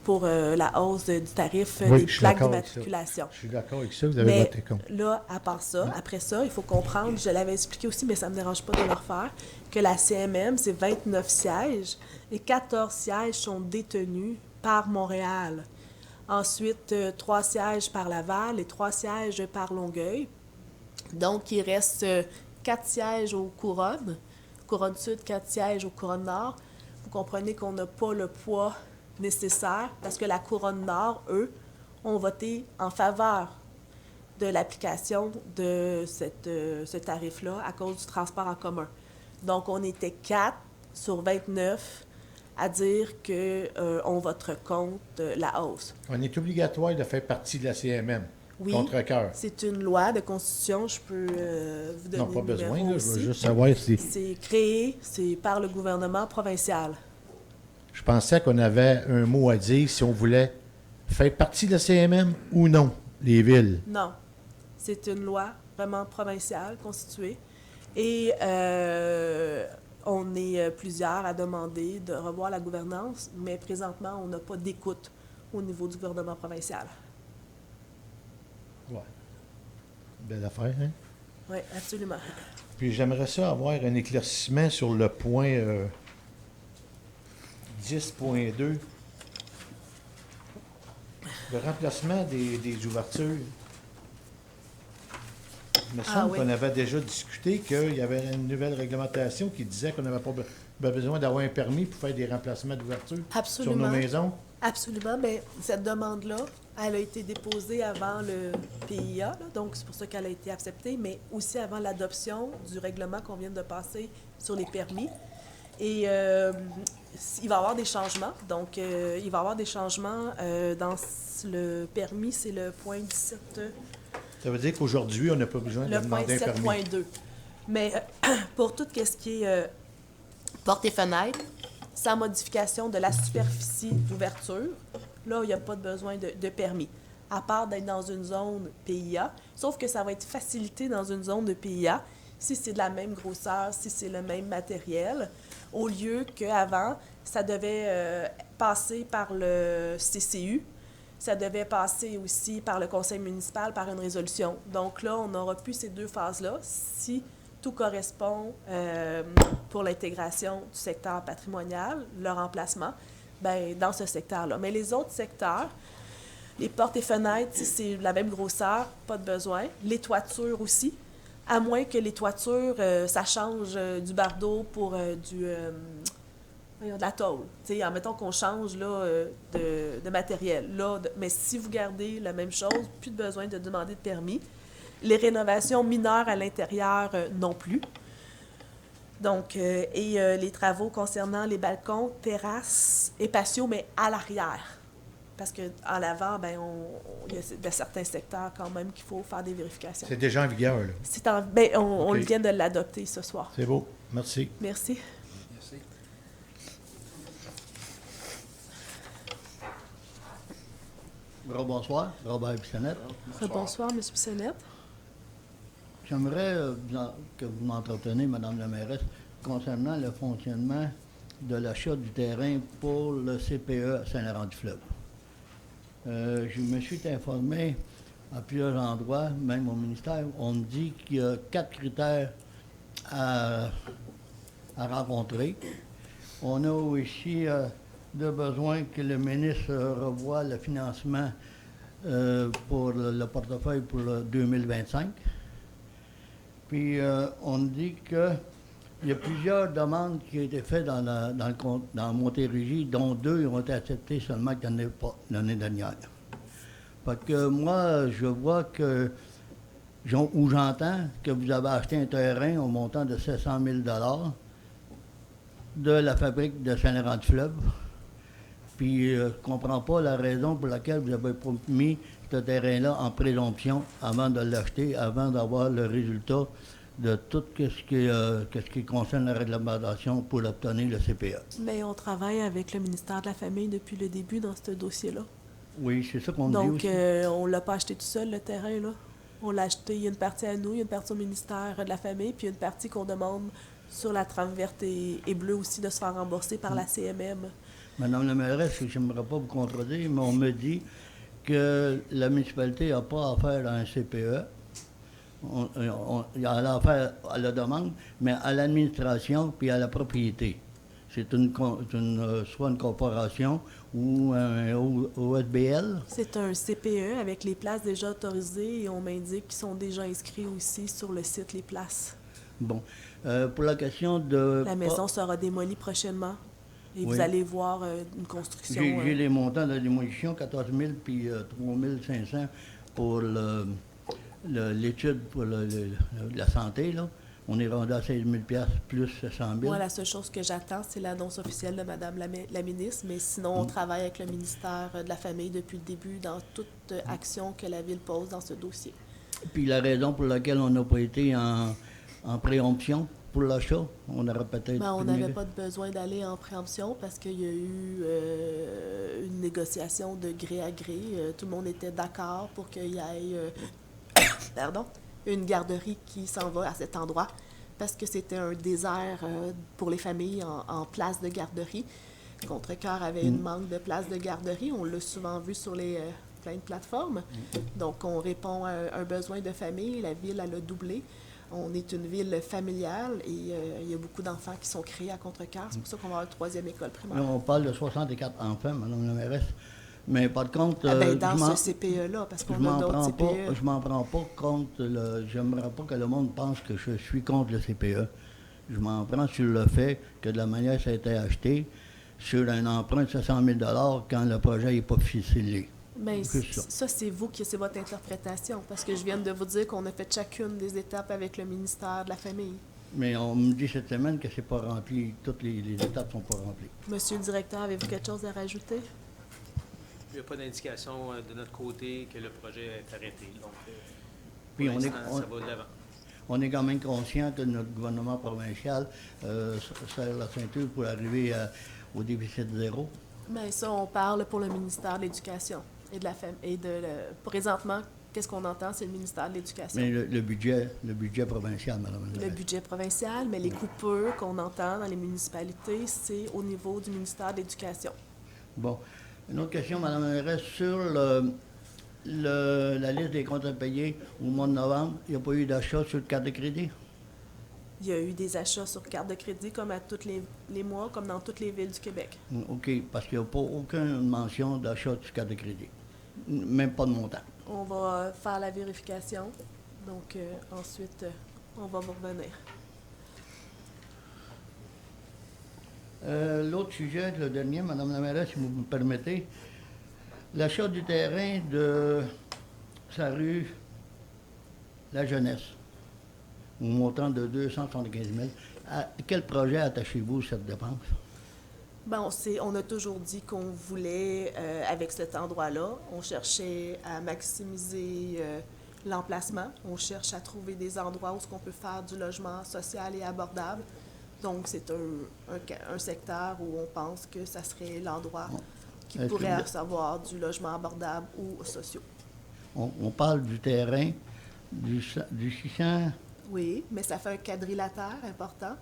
pour la hausse du tarif des plaques d'immatriculation. Je suis d'accord avec ça, vous avez voté contre. Là, à part ça, après ça, il faut comprendre, je l'avais expliqué aussi, mais ça ne me dérange pas de le refaire, que la CMM, c'est 29 sièges et 14 sièges sont détenus par Montréal. Ensuite, 3 sièges par Laval et 3 sièges par Longueuil. Donc, il reste 4 sièges aux Couronnes. Couronne Sud, 4 sièges aux Couronnes Nord. Vous comprenez qu'on n'a pas le poids nécessaire parce que la Couronne Nord, eux, ont voté en faveur de l'application de ce tarif-là à cause du transport en commun. Donc, on était 4 sur 29 à dire qu'on voterait contre la hausse. On est obligatoire de faire partie de la CMM, oui, contre-cœur. C'est une loi de constitution, je peux vous donner non, pas le besoin, numéro là, je veux aussi. juste savoir si... C'est créé, c'est par le gouvernement provincial. Je pensais qu'on avait un mot à dire si on voulait faire partie de la CMM ou non, les villes. Non, c'est une loi vraiment provinciale, constituée. Et on est plusieurs à demander de revoir la gouvernance, mais présentement, on n'a pas d'écoute au niveau du gouvernement provincial. Ouais. Belle affaire, hein? Oui, absolument. Puis j'aimerais ça avoir un éclaircissement sur le point 10.2. Le remplacement des ouvertures. Il me semble oui. qu'on avait déjà discuté qu'il y avait une nouvelle réglementation qui disait qu'on n'avait pas besoin d'avoir un permis pour faire des remplacements d'ouverture sur nos maisons. Absolument. Bien, cette demande-là, elle a été déposée avant le PIA, là, donc c'est pour ça qu'elle a été acceptée, mais aussi avant l'adoption du règlement qu'on vient de passer sur les permis. Et il va y avoir des changements. Donc, il va y avoir des changements dans le permis, c'est le point 17. Ça veut dire qu'aujourd'hui, on n'a pas besoin de Le point demander un permis. 7.2. Mais pour tout ce qui est portes et fenêtres, sans modification de la superficie d'ouverture, là, il n'y a pas de besoin de permis, à part d'être dans une zone PIA. Sauf que ça va être facilité dans une zone de PIA si c'est de la même grosseur, si c'est le même matériel, au lieu qu'avant, ça devait passer par le CCU. Ça devait passer aussi par le conseil municipal, par une résolution. Donc là, on n'aura plus ces deux phases-là si tout correspond pour l'intégration du secteur patrimonial, le remplacement, bien, dans ce secteur-là. Mais les autres secteurs, les portes et fenêtres, si c'est la même grosseur, pas de besoin. Les toitures aussi, à moins que les toitures, ça change du bardeau pour de la tôle. Tu sais, admettons qu'on change là, de matériel. Là, mais si vous gardez la même chose, plus de besoin de demander de permis. Les rénovations mineures à l'intérieur, non plus. Donc, les travaux concernant les balcons, terrasses et patios, mais à l'arrière. Parce qu'en l'avant, ben, il y a certains secteurs quand même qu'il faut faire des vérifications. C'est déjà en vigueur, là. On OK. vient de l'adopter ce soir. C'est beau. Merci. Merci. Merci. Bonsoir, Robert Bissonnette. Bonsoir, M. Bissonnette. J'aimerais que vous m'entreteniez, Madame la mairesse, concernant le fonctionnement de l'achat du terrain pour le CPE à Saint-Laurent-du-Fleuve. Je me suis informé à plusieurs endroits, même au ministère, on me dit qu'il y a 4 critères à rencontrer. On a aussi de besoin que le ministre revoie le financement pour le portefeuille pour le 2025. Puis on dit qu'il y a plusieurs demandes qui ont été faites dans Montérégie, dont 2 ont été acceptées seulement l'année dernière. Fait que moi, je vois que, ou j'entends que vous avez acheté un terrain au montant de 700 000 de la fabrique de Saint-Laurent-du-Fleuve. Puis je ne comprends pas la raison pour laquelle vous avez mis ce terrain-là en présomption avant de l'acheter, avant d'avoir le résultat de tout ce qui concerne la réglementation pour obtenir le CPE. Mais on travaille avec le ministère de la Famille depuis le début dans ce dossier-là. Oui, c'est ça qu'on dit Donc, aussi. on ne l'a pas acheté tout seul, le terrain, là. On l'a acheté, il y a une partie à nous, il y a une partie au ministère de la Famille, puis il y a une partie qu'on demande sur la trame verte et bleue aussi de se faire rembourser par la CMM. Madame la mairesse, je n'aimerais pas vous contredire, mais on me dit que la municipalité n'a pas affaire à un CPE. Il a affaire à la demande, mais à l'administration puis à la propriété. C'est soit une corporation ou un OSBL. C'est un CPE avec les places déjà autorisées et on m'indique qu'ils sont déjà inscrits aussi sur le site Les Places. Bon. Pour la question de... La maison sera démolie prochainement et Oui. vous allez voir une construction. J'ai les montants de démolition, 14 000 puis 3 500 pour l'étude pour la santé, là. On est rendu à 16 000 plus 100 000. Moi, la seule chose que j'attends, c'est l'annonce officielle de Mme la ministre, mais sinon, on travaille avec le ministère de la Famille depuis le début dans toute action que la Ville pose dans ce dossier. Puis la raison pour laquelle on n'a pas été en préemption pour l'achat, on aurait peut-être... Ben, on pu n'avait mériter. pas de besoin d'aller en préemption parce qu'il y a eu une négociation de gré à gré. Tout le monde était d'accord pour qu'il y ait une garderie qui s'en va à cet endroit parce que c'était un désert pour les familles en place de garderie. Contrecœur avait une manque de place de garderie. On l'a souvent vu sur les plein de plateformes. Donc, on répond à un besoin de famille. La ville, elle a doublé. On est une ville familiale et il y a beaucoup d'enfants qui sont créés à Contrecœur. C'est pour ça qu'on va avoir une 3e école primaire. Là, on parle de 64 enfants, Madame la mairesse. Mais par contre... Dans ce CPE-là, parce qu'on a d'autres CPE. Je m'en prends pas contre j'aimerais pas que le monde pense que je suis contre le CPE. Je m'en prends sur le fait que de la manière ça a été acheté, sur un emprunt de 700 000 quand le projet n'est pas ficelé. Mais C'est ça. ça, c'est vous qui, c'est votre interprétation, parce que je viens de vous dire qu'on a fait chacune des étapes avec le ministère de la Famille. Mais on me dit cette semaine que c'est pas rempli, toutes les étapes sont pas remplies. Monsieur le directeur, avez-vous quelque chose à rajouter? Il n'y a pas d'indication de notre côté que le projet est arrêté. Donc, Puis pour on est- l'instant, ça va de l'avant. On est quand même conscient que notre gouvernement provincial serre la ceinture pour arriver au déficit zéro. Mais ça, on parle pour le ministère de l'Éducation et de la famille. Présentement, qu'est-ce qu'on entend? C'est le ministère de l'Éducation. Mais le budget provincial, Madame la Le mairesse. budget provincial, mais les coupures qu'on entend dans les municipalités, c'est au niveau du ministère de l'Éducation. Bon. Une autre question, Madame la mairesse, sur la liste des comptes à payer au mois de novembre, il n'y a pas eu d'achat sur le carte de crédit? Il y a eu des achats sur carte de crédit comme à tous les mois, comme dans toutes les villes du Québec. OK, parce qu'il n'y a pas aucune mention d'achat sur carte de crédit. Même pas de montant. On va faire la vérification. Donc, ensuite, on va vous revenir. L'autre sujet, le dernier, Madame la mairesse, si vous me permettez, l'achat du terrain de sa rue La Jeunesse, au montant de 275 000. À quel projet attachez-vous cette dépense? Bon, on a toujours dit qu'on voulait, avec cet endroit-là, on cherchait à maximiser l'emplacement. On cherche à trouver des endroits où on peut faire du logement social et abordable. Donc, c'est un secteur où on pense que ça serait l'endroit qui Est-ce pourrait que- recevoir du logement abordable ou sociaux. On parle du terrain du 600, Oui, mais ça fait un quadrilatère important.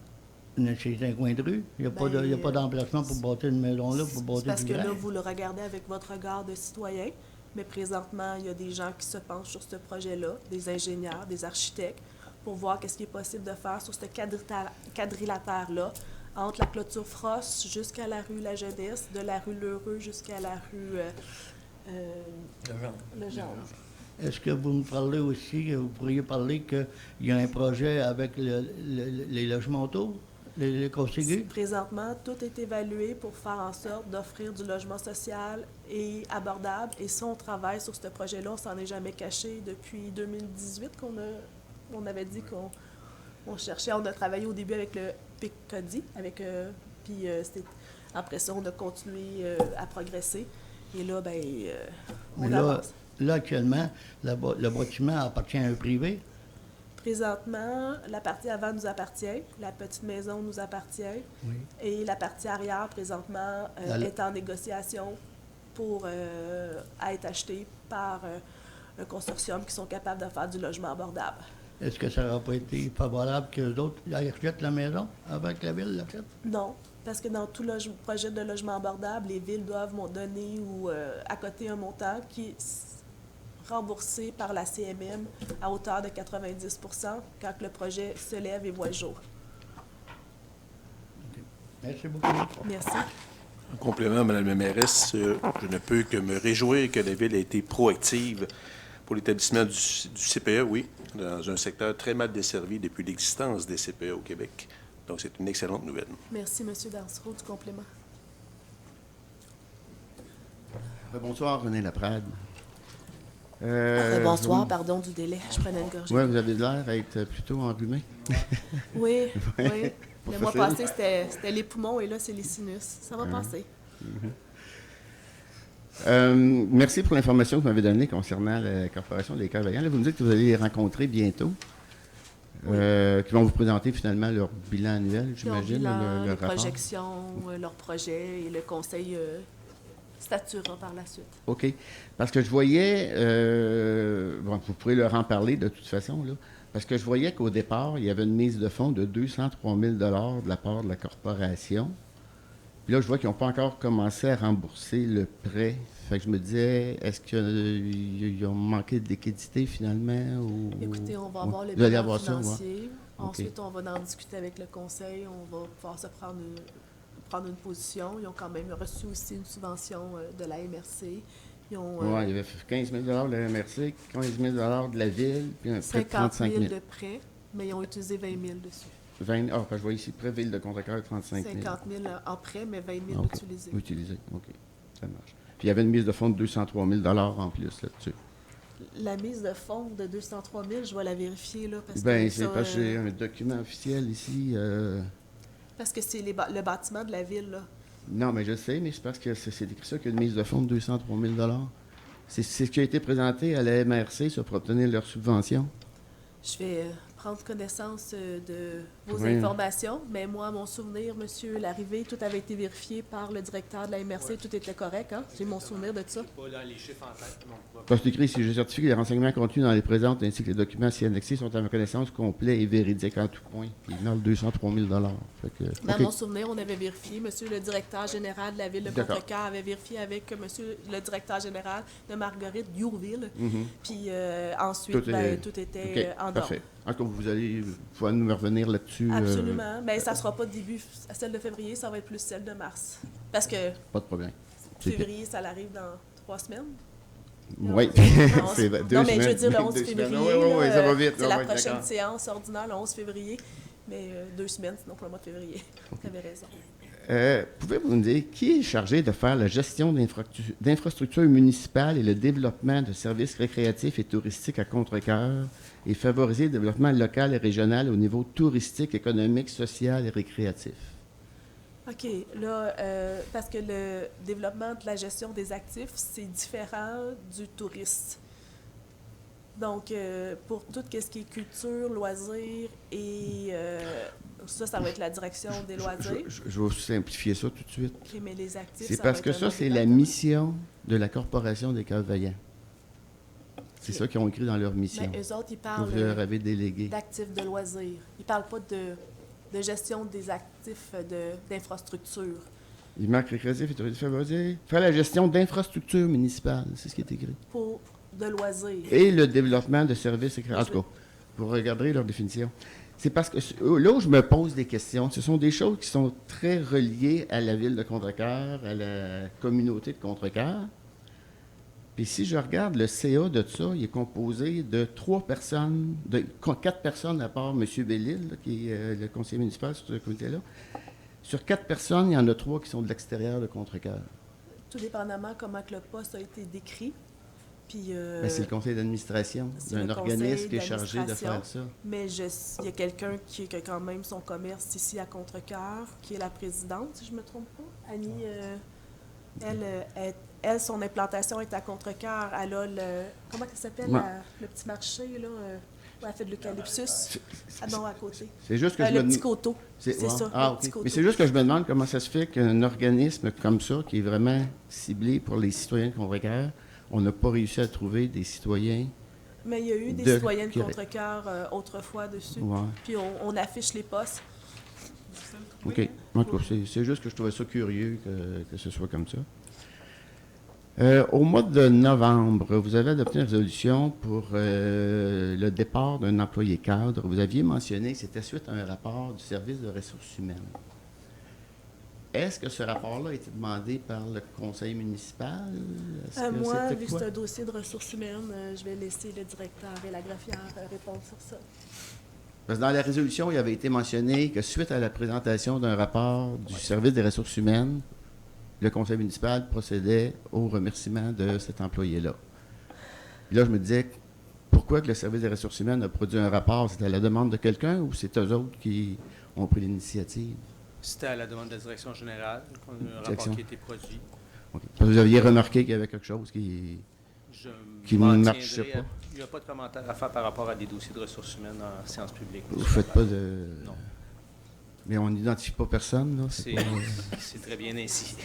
c'est un coin de rue. Il n'y a pas d'emplacement pour bâtir une maison là, pour C'est bâtir parce du que là, grand. vous le regardez avec votre regard de citoyen, mais présentement, il y a des gens qui se penchent sur ce projet-là, des ingénieurs, des architectes, pour voir qu'est-ce qui est possible de faire sur ce quadrilatère-là, entre la clôture Frost jusqu'à la rue La Jeunesse, de la rue Lheureux jusqu'à la rue Legendre. Est-ce que vous me parlez aussi, vous pourriez parler qu'il y a un projet avec les logements autour, les consigus? Présentement, tout est évalué pour faire en sorte d'offrir du logement social et abordable. Et ça, on travaille sur ce projet-là. On s'en est jamais caché depuis 2018 on avait dit qu'on cherchait. On a travaillé au début avec le PIC-CODI, puis après ça, on a continué à progresser. Et là, on avance. Là, actuellement, le bâtiment appartient à un privé. Présentement, la partie avant nous appartient, la petite maison nous appartient, Oui. et la partie arrière, présentement, est en négociation pour être achetée par un consortium qui sont capables de faire du logement abordable. Est-ce que ça n'aurait pas été favorable que d'autres achètent la maison avant que la ville l'achète? Non, parce que dans tout projet de logement abordable, les villes doivent donner ou accoter un montant qui est remboursé par la CMM à hauteur de 90 quand le projet se lève et voit le jour. Merci beaucoup. Merci. En complément, Mme la mairesse, je ne peux que me réjouir que la Ville ait été proactive pour l'établissement du CPE, oui, dans un secteur très mal desservi depuis l'existence des CPE au Québec. Donc, c'est une excellente nouvelle. Merci, M. Dansereau, du complément. Bonsoir, René Laprade. Bonsoir, pardon du délai. Je prenais une gorgée. Oui, vous avez l'air d'être plutôt enrhumé. Oui, oui. Pas Le mois facile. passé, c'était les poumons et là, c'est les sinus. Ça va passer. Merci pour l'information que vous m'avez donnée concernant la Corporation des Cœurs Vaillants. Là, vous me dites que vous allez les rencontrer bientôt, qui vont vous présenter finalement leur bilan annuel, Leur j'imagine, bilan, le les rapport. projections, leur projet et le conseil statuera par la suite. OK. Parce que je voyais, bon, vous pourrez leur en parler de toute façon, là, parce que je voyais qu'au départ, il y avait une mise de fonds de 203 000 de la part de la corporation. Puis là, je vois qu'ils n'ont pas encore commencé à rembourser le prêt. Fait que je me disais, est-ce qu'ils ont manqué de liquidité finalement? Ou... Écoutez, on va avoir le Vous allez bilan avoir ça, financier. OK. Ensuite, on va en discuter avec le conseil. On va pouvoir se prendre une position. Ils ont quand même reçu aussi une subvention de la MRC. Ils ont Oui, il y avait 15 000 de la MRC, 15 000 de la Ville, puis un prêt de 50 35 000 000. de prêts, mais ils ont utilisé 20 000 dessus. 20, je vois ici, prêt Ville de Contrecoeur, 35 000. 50 000 en prêt, mais 20 000 OK. utilisés. Utilisé, OK. Ça marche. Puis il y avait une mise de fonds de 203 000 en plus là-dessus. La mise de fonds de 203 000, je vais la vérifier, là, parce Ben, que c'est parce que j'ai un document officiel ici. parce que c'est le bâtiment de la ville, là. Non, mais je sais, mais c'est parce que c'est écrit ça qu'il y a une mise de fonds de 203 000 C'est ce qui a été présenté à la MRC ça, pour obtenir leur subvention. Je vais prendre connaissance de vos Oui. informations, mais moi, à mon souvenir, monsieur, l'arrivée, tout avait été vérifié par le directeur de la MRC, tout était correct, hein? J'ai mon souvenir de ça. Pas dans les chiffres en tête, non. Parce que c'est écrit ici, je certifie que les renseignements contenus dans les présentes ainsi que les documents s'y annexés sont à ma connaissance complets et véridiques en tout point. Puis il y en a 203 000 Fait que, Dans OK. mon souvenir, on avait vérifié. Monsieur le directeur général de la ville de D'accord. Contrecoeur avait vérifié avec monsieur le directeur général de Marguerite Yourville. Mhm. Puis ensuite, tout était OK, en ordre. parfait. En tout cas, vous allez pouvoir nous revenir là-dessus. Absolument. Mais ça ne sera pas début à celle de février, ça va être plus celle de mars. Parce que Pas de problème. C'est février, ça arrive dans 3 semaines. Oui, Non, c'est deux non, mais je veux semaines. dire le 11 Deux février. semaines. Oui, oui, là, ça va vite. C'est Oui, la oui, prochaine d'accord. séance ordinaire, le 11 février. Mais 2 semaines, sinon pour le mois de février. Vous avez raison. Pouvez-vous nous dire qui est chargé de faire la gestion d'infrastructures municipales et le développement de services récréatifs et touristiques à Contrecoeur et favoriser le développement local et régional au niveau touristique, économique, social et récréatif? OK. Là, parce que le développement de la gestion des actifs, c'est différent du touriste. Donc, pour tout ce qui est culture, loisirs et ça va être la direction des loisirs. Je vais vous simplifier ça tout de suite. OK, mais les actifs, C'est ça parce va que être un ça, autre c'est la département. mission de la Corporation des Cœurs Vaillants. C'est ça qu'ils ont écrit dans leur mission. Mais eux autres, ils Que parlent vous leur avez délégué. d'actifs de loisirs. Ils ne parlent pas de gestion des actifs d'infrastructure. Il manque récréatif et touristique favorisé. Faire la gestion d'infrastructures municipales, c'est ce qui est écrit. Pour de loisirs. Et le développement de services éclairés. En tout cas, vous regarderez leur définition. C'est parce que là où je me pose des questions, ce sont des choses qui sont très reliées à la ville de Contrecoeur, à la communauté de Contrecoeur. Puis si je regarde le CA de ça, il est composé de 3 personnes, de 4 personnes à part M. Bellil, là, qui est le conseiller municipal sur ce comité-là. Sur 4 personnes, il y en a 3 qui sont de l'extérieur de Contrecoeur. Tout dépendamment comment que le poste a été décrit. Puis, Ben, c'est le conseil d'administration c'est d'un le organisme conseil qui est chargé de d'administration. faire ça. Mais il y a quelqu'un qui a quand même son commerce ici à Contrecoeur, qui est la présidente, si je ne me trompe pas. Annie, elle, son implantation est à Contrecoeur. Elle a le... Comment ça s'appelle, Ouais. le petit marché, là? Où elle fait de l'eucalyptus. Ah non, à côté. C'est juste que je Le me petit coteau. C'est ouais. ça, Ah, le petit ok. coteau. Mais c'est juste que je me demande comment ça se fait qu'un organisme comme ça, qui est vraiment ciblé pour les citoyens de Contrecoeur, on n'a pas réussi à trouver des citoyens. Mais il y a eu des de- citoyens de qui- Contrecoeur autrefois dessus. Ouais. Puis on affiche les postes. OK. En tout cas, c'est juste que je trouvais ça curieux que ce soit comme ça. Au mois de novembre, vous avez adopté une résolution pour le départ d'un employé cadre. Vous aviez mentionné que c'était suite à un rapport du service de ressources humaines. Est-ce que ce rapport-là a été demandé par le conseil municipal? Est-ce que Moi, c'était vu que quoi? c'est un dossier de ressources humaines, je vais laisser le directeur et la greffière répondre sur ça. Parce que dans la résolution, il avait été mentionné que suite à la présentation d'un rapport du service des ressources humaines, le conseil municipal procédait au remerciement de cet employé-là. Puis là, je me disais, pourquoi que le service des ressources humaines a produit un rapport? C'était à la demande de quelqu'un ou c'est eux autres qui ont pris l'initiative? C'était à la demande de la direction générale, un Direction. rapport qui a été produit. OK. Parce que vous aviez remarqué qu'il y avait quelque chose qui... Je Qui m'en ne marchait tiendrai pas. Il n'y a pas de commentaire à faire par rapport à des dossiers de ressources humaines en séance publique. Vous ne faites pas de... Non. Mais on n'identifie pas personne, là? C'est pas- c'est très bien ainsi.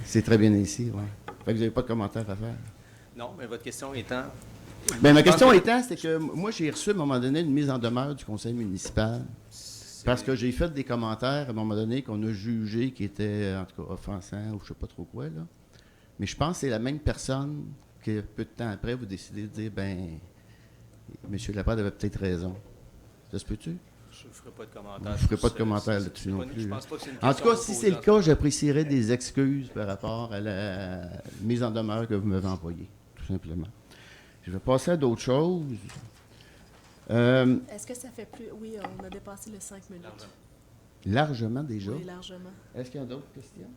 C'est très bien ici, oui. Fait que vous n'avez pas de commentaire à faire. Non, mais votre question étant... Bien, ma Je pense question que étant, c'est que moi, j'ai reçu à un moment donné une mise en demeure du conseil municipal parce que j'ai fait des commentaires à un moment donné qu'on a jugé qui étaient, en tout cas, offensants ou je ne sais pas trop quoi, là. Mais je pense que c'est la même personne que peu de temps après, vous décidez de dire, ben, M. Laprade avait peut-être raison. Ça se peut-tu? Je ne ferai pas de Vous commentaire. ne ferez sur pas de ce- commentaire c'est- là-dessus c'est non pas- plus. Je là. pense pas que c'est une En tout question cas, si c'est le posée cas, j'apprécierais des excuses par rapport à la mise en demeure que vous m'avez envoyée, tout simplement. Je vais passer à d'autres choses. Est-ce que ça fait plus... Oui, on a dépassé les 5 minutes. Largement déjà. Oui, largement. Est-ce qu'il y a d'autres questions?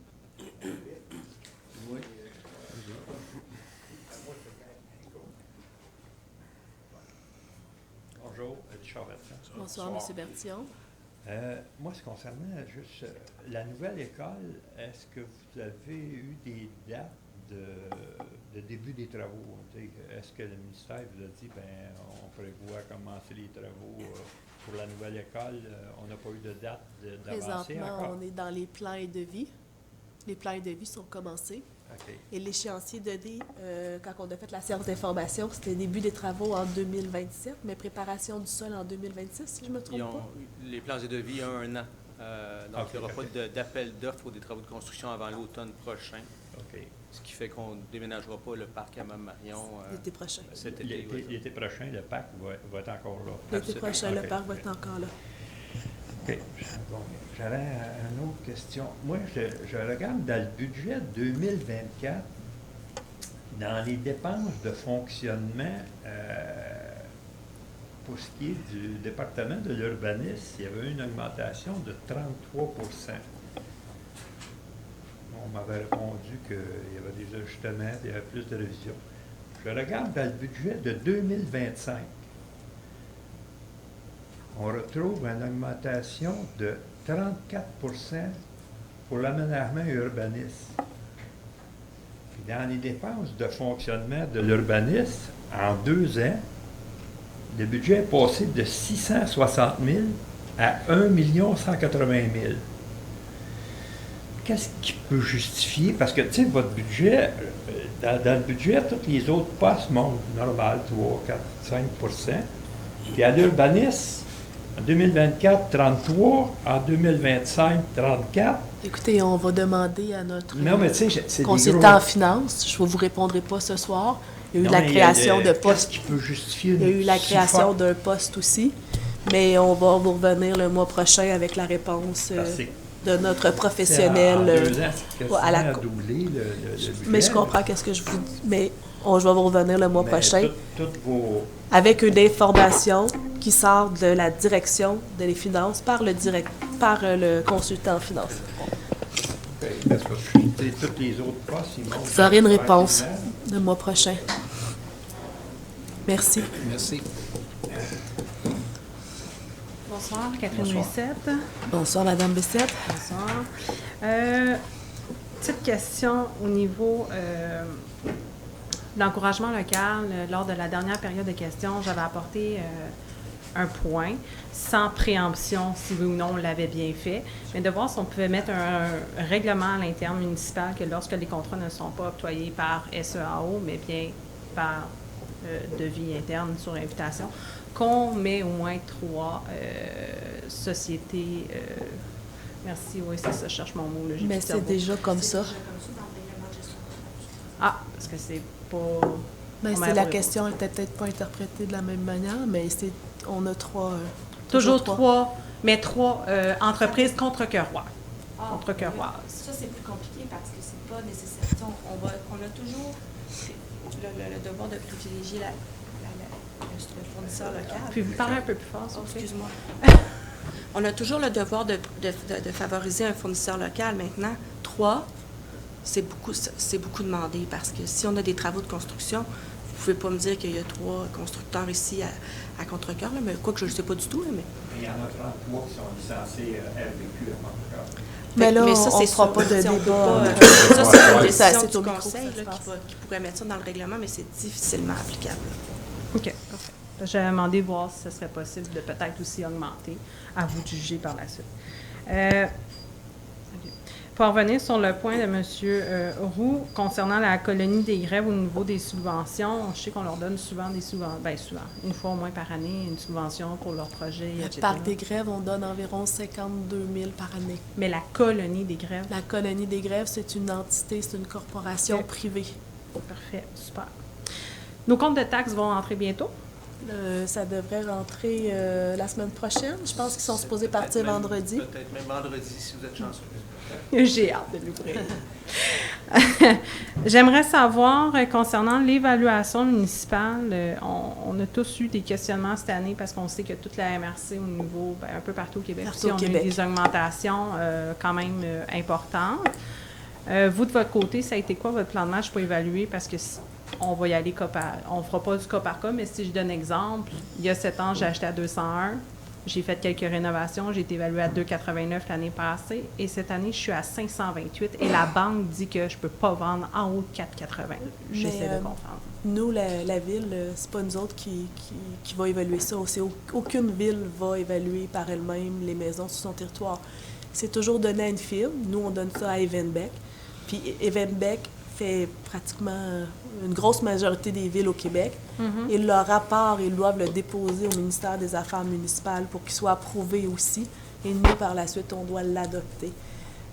Oui. Bonjour, Richard Bertrand. Bonsoir, M. Bertillon. Moi, ce concernant juste la nouvelle école, est-ce que vous avez eu des dates de début des travaux? Est-ce que le ministère vous a dit, ben, on prévoit commencer les travaux pour la nouvelle école? On n'a pas eu de date d'avancée Présentement, encore? on est dans les plans et devis. Les plans et devis sont commencés. OK. Et l'échéancier donné, quand on a fait la séance d'information, c'était début des travaux en 2027, mais préparation du sol en 2026, si je ne me trompe pas. Les plans et devis ont 1 an. Donc, OK, il n'y aura OK. pas d'appel d'offres ou des travaux de construction avant l'automne prochain. OK. Ce qui fait qu'on ne déménagera pas le parc à Mme-Marion L'été prochain. cet été. oui. L'été prochain, le PAC va être encore là. L'été absolument. prochain, le OK. parc va être encore là. OK. Bon, j'avais une autre question. Moi, je regarde dans le budget 2024, dans les dépenses de fonctionnement, pour ce qui est du département de l'urbanisme, il y avait une augmentation de 33 On m'avait répondu qu'il y avait des ajustements, il y avait plus de révisions. Je regarde dans le budget de 2025. On retrouve une augmentation de 34 pour l'aménagement urbaniste. Puis dans les dépenses de fonctionnement de l'urbanisme, en 2 ans, le budget est passé de 660 000 à 1 180 000. qu'est-ce qui peut justifier? Parce que, tu sais, votre budget, dans le budget, tous les autres postes montent normal, 3, 4, 5 %. Puis à l'urbanisme, en 2024, 33, en 2025, 34. Écoutez, on va demander à notre Non, mais tu sais, c'est des consultant en gros... finance, je ne vous répondrai pas ce soir. Il y a eu Non, la mais création de qu'est-ce postes. qui peut justifier Il y a eu la si création fort- d'un poste aussi, mais on va vous revenir le mois prochain avec la réponse Parce que de notre c'est professionnel. en 2 ans, c'est à la quasiment doublé le budget. Mais je comprends qu'est-ce que je vous dis, mais je vais vous revenir le mois Mais prochain toutes vos... avec une information qui sort de la direction des finances par le consultant en finance. Parce que tu sais, tous les autres postes, ils montent. Vous aurez une réponse le mois prochain. Merci. Merci. Bonsoir, Catherine Bessette. Bonsoir, Madame Bessette. Bonsoir. Petite question au niveau de l'encouragement local. Lors de la dernière période de questions, j'avais apporté un point, sans préemption, si oui ou non on l'avait bien fait, mais de voir si on pouvait mettre un règlement à l'interne municipal que lorsque les contrats ne sont pas octroyés par SEAO, mais bien par devis interne sur invitation, qu'on met au moins 3 sociétés. Merci, oui, c'est ça, je cherche mon mot. Là, Mais c'est déjà comme ça. Ah, parce que c'est pas... Ben, on c'est met la pas- question n'était peut-être pas interprétée de la même manière, mais on a 3. Toujours 3, mais 3 entreprises contre-cœuroises. Ça, c'est plus compliqué parce que c'est pas nécessaire. On a toujours le devoir de privilégier le fournisseur local. Puis vous parlez un peu plus fort, s'il vous plaît. Excuse-moi. On a toujours le devoir de favoriser un fournisseur local. Maintenant, 3, c'est beaucoup demandé parce que si on a des travaux de construction, vous pouvez pas me dire qu'il y a 3 constructeurs ici à Contrecœur, là, mais quoi que je ne sais pas du tout. Là, mais Il y en a 33 qui sont licenciés RVQ à Montréal. Mais là, ça, on ne c'est fera sûr. pas de Si on peut débat. pas, ça, c'est une Ouais. décision C'est du au micro conseil que ça se là, passe. qui pourrait mettre ça dans le règlement, mais c'est difficilement applicable. OK, parfait. J'avais demandé de voir si ce serait possible de peut-être aussi augmenter, à vous de juger par la suite. Pour revenir sur le point de M. Roux concernant la colonie des grèves au niveau des subventions, je sais qu'on leur donne souvent des subventions, bien souvent, une fois au moins par année, une subvention pour leur projet, etc. Par des grèves, on donne environ 52 000 par année. Mais la colonie des grèves? La colonie des grèves, c'est une entité, c'est une corporation Ok. privée. Parfait, super. Nos comptes de taxes vont entrer bientôt? Ça devrait rentrer la semaine prochaine. Je pense qu'ils sont supposés partir vendredi. Peut-être même vendredi, si vous êtes chanceux. J'ai hâte de l'ouvrir. J'aimerais savoir, concernant l'évaluation municipale, on a tous eu des questionnements cette année parce qu'on sait que toute la MRC au niveau, ben, un peu partout au Québec, Partout aussi, au on Québec. a eu des augmentations quand même importantes. Vous, de votre côté, ça a été quoi votre plan de match pour évaluer? Parce que on va y aller on ne fera pas du cas par cas, mais si je donne exemple, il y a 7 ans, j'ai acheté à 201. J'ai fait quelques rénovations. J'ai été évaluée à 2,89 l'année passée. Et cette année, je suis à 528. Et la banque dit que je ne peux pas vendre en haut de 4,80. J'essaie de comprendre. Nous, la ville, c'est pas nous autres qui va évaluer ça. Aucune ville va évaluer par elle-même les maisons sur son territoire. C'est toujours donné à une firme. Nous, on donne ça à Evenbeck. Puis Evenbeck fait pratiquement une grosse majorité des villes au Québec. Et leur rapport, ils doivent le déposer au ministère des Affaires municipales pour qu'il soit approuvé aussi. Et nous, par la suite, on doit l'adopter.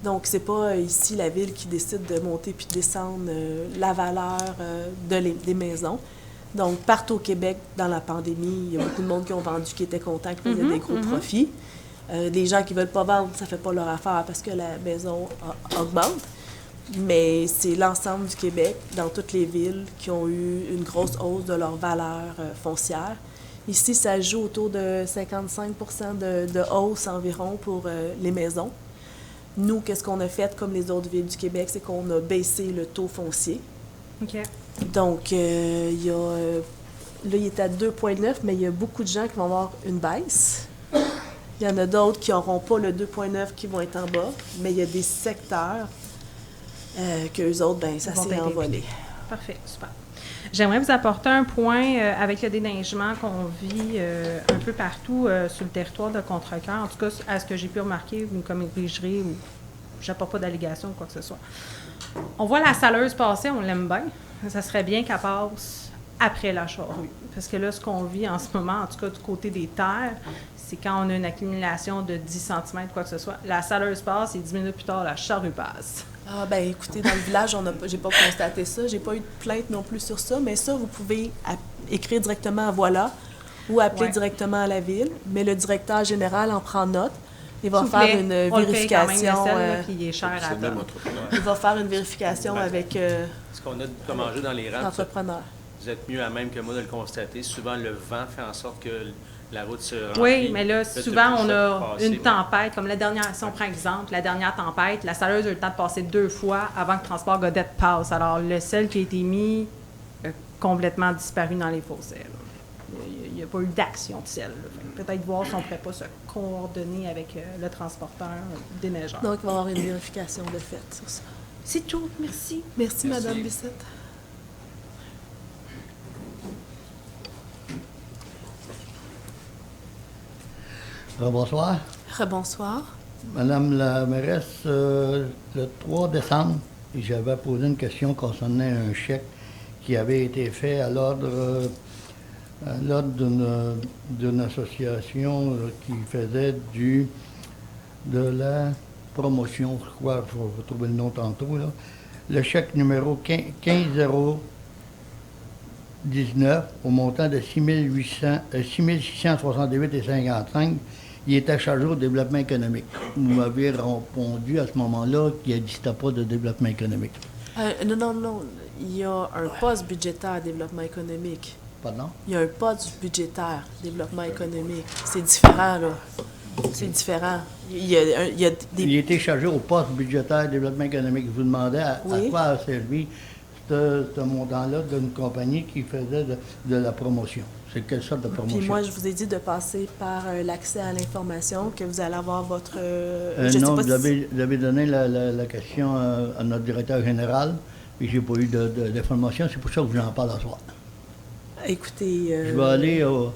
Donc, c'est pas ici la ville qui décide de monter puis de descendre la valeur des maisons. Donc, partout au Québec, dans la pandémie, il y a beaucoup de monde qui ont vendu, qui étaient contents, qui faisaient des gros profits. Les gens qui ne veulent pas vendre, ça ne fait pas leur affaire parce que la maison augmente. Mais c'est l'ensemble du Québec, dans toutes les villes, qui ont eu une grosse hausse de leur valeur foncière. Ici, ça joue autour de 55 de hausse environ pour les maisons. Nous, qu'est-ce qu'on a fait, comme les autres villes du Québec, c'est qu'on a baissé le taux foncier. OK. Donc, il y a... là, il est à 2,9, mais il y a beaucoup de gens qui vont avoir une baisse. Il y en a d'autres qui n'auront pas le 2,9 qui vont être en bas, mais il y a des secteurs qu'eux autres, bien, ça s'est envolé. Parfait, super. J'aimerais vous apporter un point avec le déneigement qu'on vit un peu partout sur le territoire de Contrecœur. En tout cas, à ce que j'ai pu remarquer, vous me corrigerez ou j'apporte pas d'allégation ou quoi que ce soit. On voit la saleuse passer, on l'aime bien. Ça serait bien qu'elle passe après la charrue. Parce que là, ce qu'on vit en ce moment, en tout cas du côté des terres, c'est quand on a une accumulation de 10 cm, quoi que ce soit, la saleuse passe et 10 minutes plus tard, la charrue passe. Ah ben écoutez, dans le village, j'ai pas constaté ça, j'ai pas eu de plainte non plus sur ça, mais ça, vous pouvez écrire directement à Voilà ou appeler directement à la ville, mais le directeur général en prend note. Il va faire une vérification. Qui est cher à tonne. Il va faire une vérification avec Ce qu'on a comme enjeu dans les rangs, l'entrepreneur. vous êtes mieux à même que moi de le constater. Souvent, le vent fait en sorte que la route se remplit. Oui, mais là, souvent, on a passer, une tempête, comme la dernière, si on prend exemple, la dernière tempête, la saleuse a eu le temps de passer 2 fois avant que le transport Godette passe. Alors, le sel qui a été mis a complètement disparu dans les fossés. Là. Il n'y a pas eu d'action de sel. Peut-être voir si on ne pourrait pas se coordonner avec le transporteur déneigeur. Donc, il va y avoir une vérification de fait sur ça. C'est tout. Merci. Merci. Madame Bissette. Bonsoir. Rebonsoir. Madame la mairesse, le 3 décembre, j'avais posé une question concernant un chèque qui avait été fait à l'ordre d'une association qui faisait de la promotion, je crois, il faut retrouver le nom tantôt, là. Le chèque numéro 15019 au montant de 668,55 il était chargé au développement économique. Vous m'avez répondu à ce moment-là qu'il n'existait pas de développement économique. Non. Il y a un poste budgétaire développement économique. Pardon? Il y a un poste budgétaire développement économique. C'est différent, là. C'est différent. Il y a des... Il était chargé au poste budgétaire développement économique. Je vous demandais à quoi a servi ce montant-là d'une compagnie qui faisait de la promotion. C'est quelle sorte de promotion? Puis moi, je vous ai dit de passer par l'accès à l'information, que vous allez avoir votre... non, vous avez donné la question à notre directeur général, puis j'ai pas eu d'information. C'est pour ça que je vous en parle ce soir. Écoutez... Je vais aller au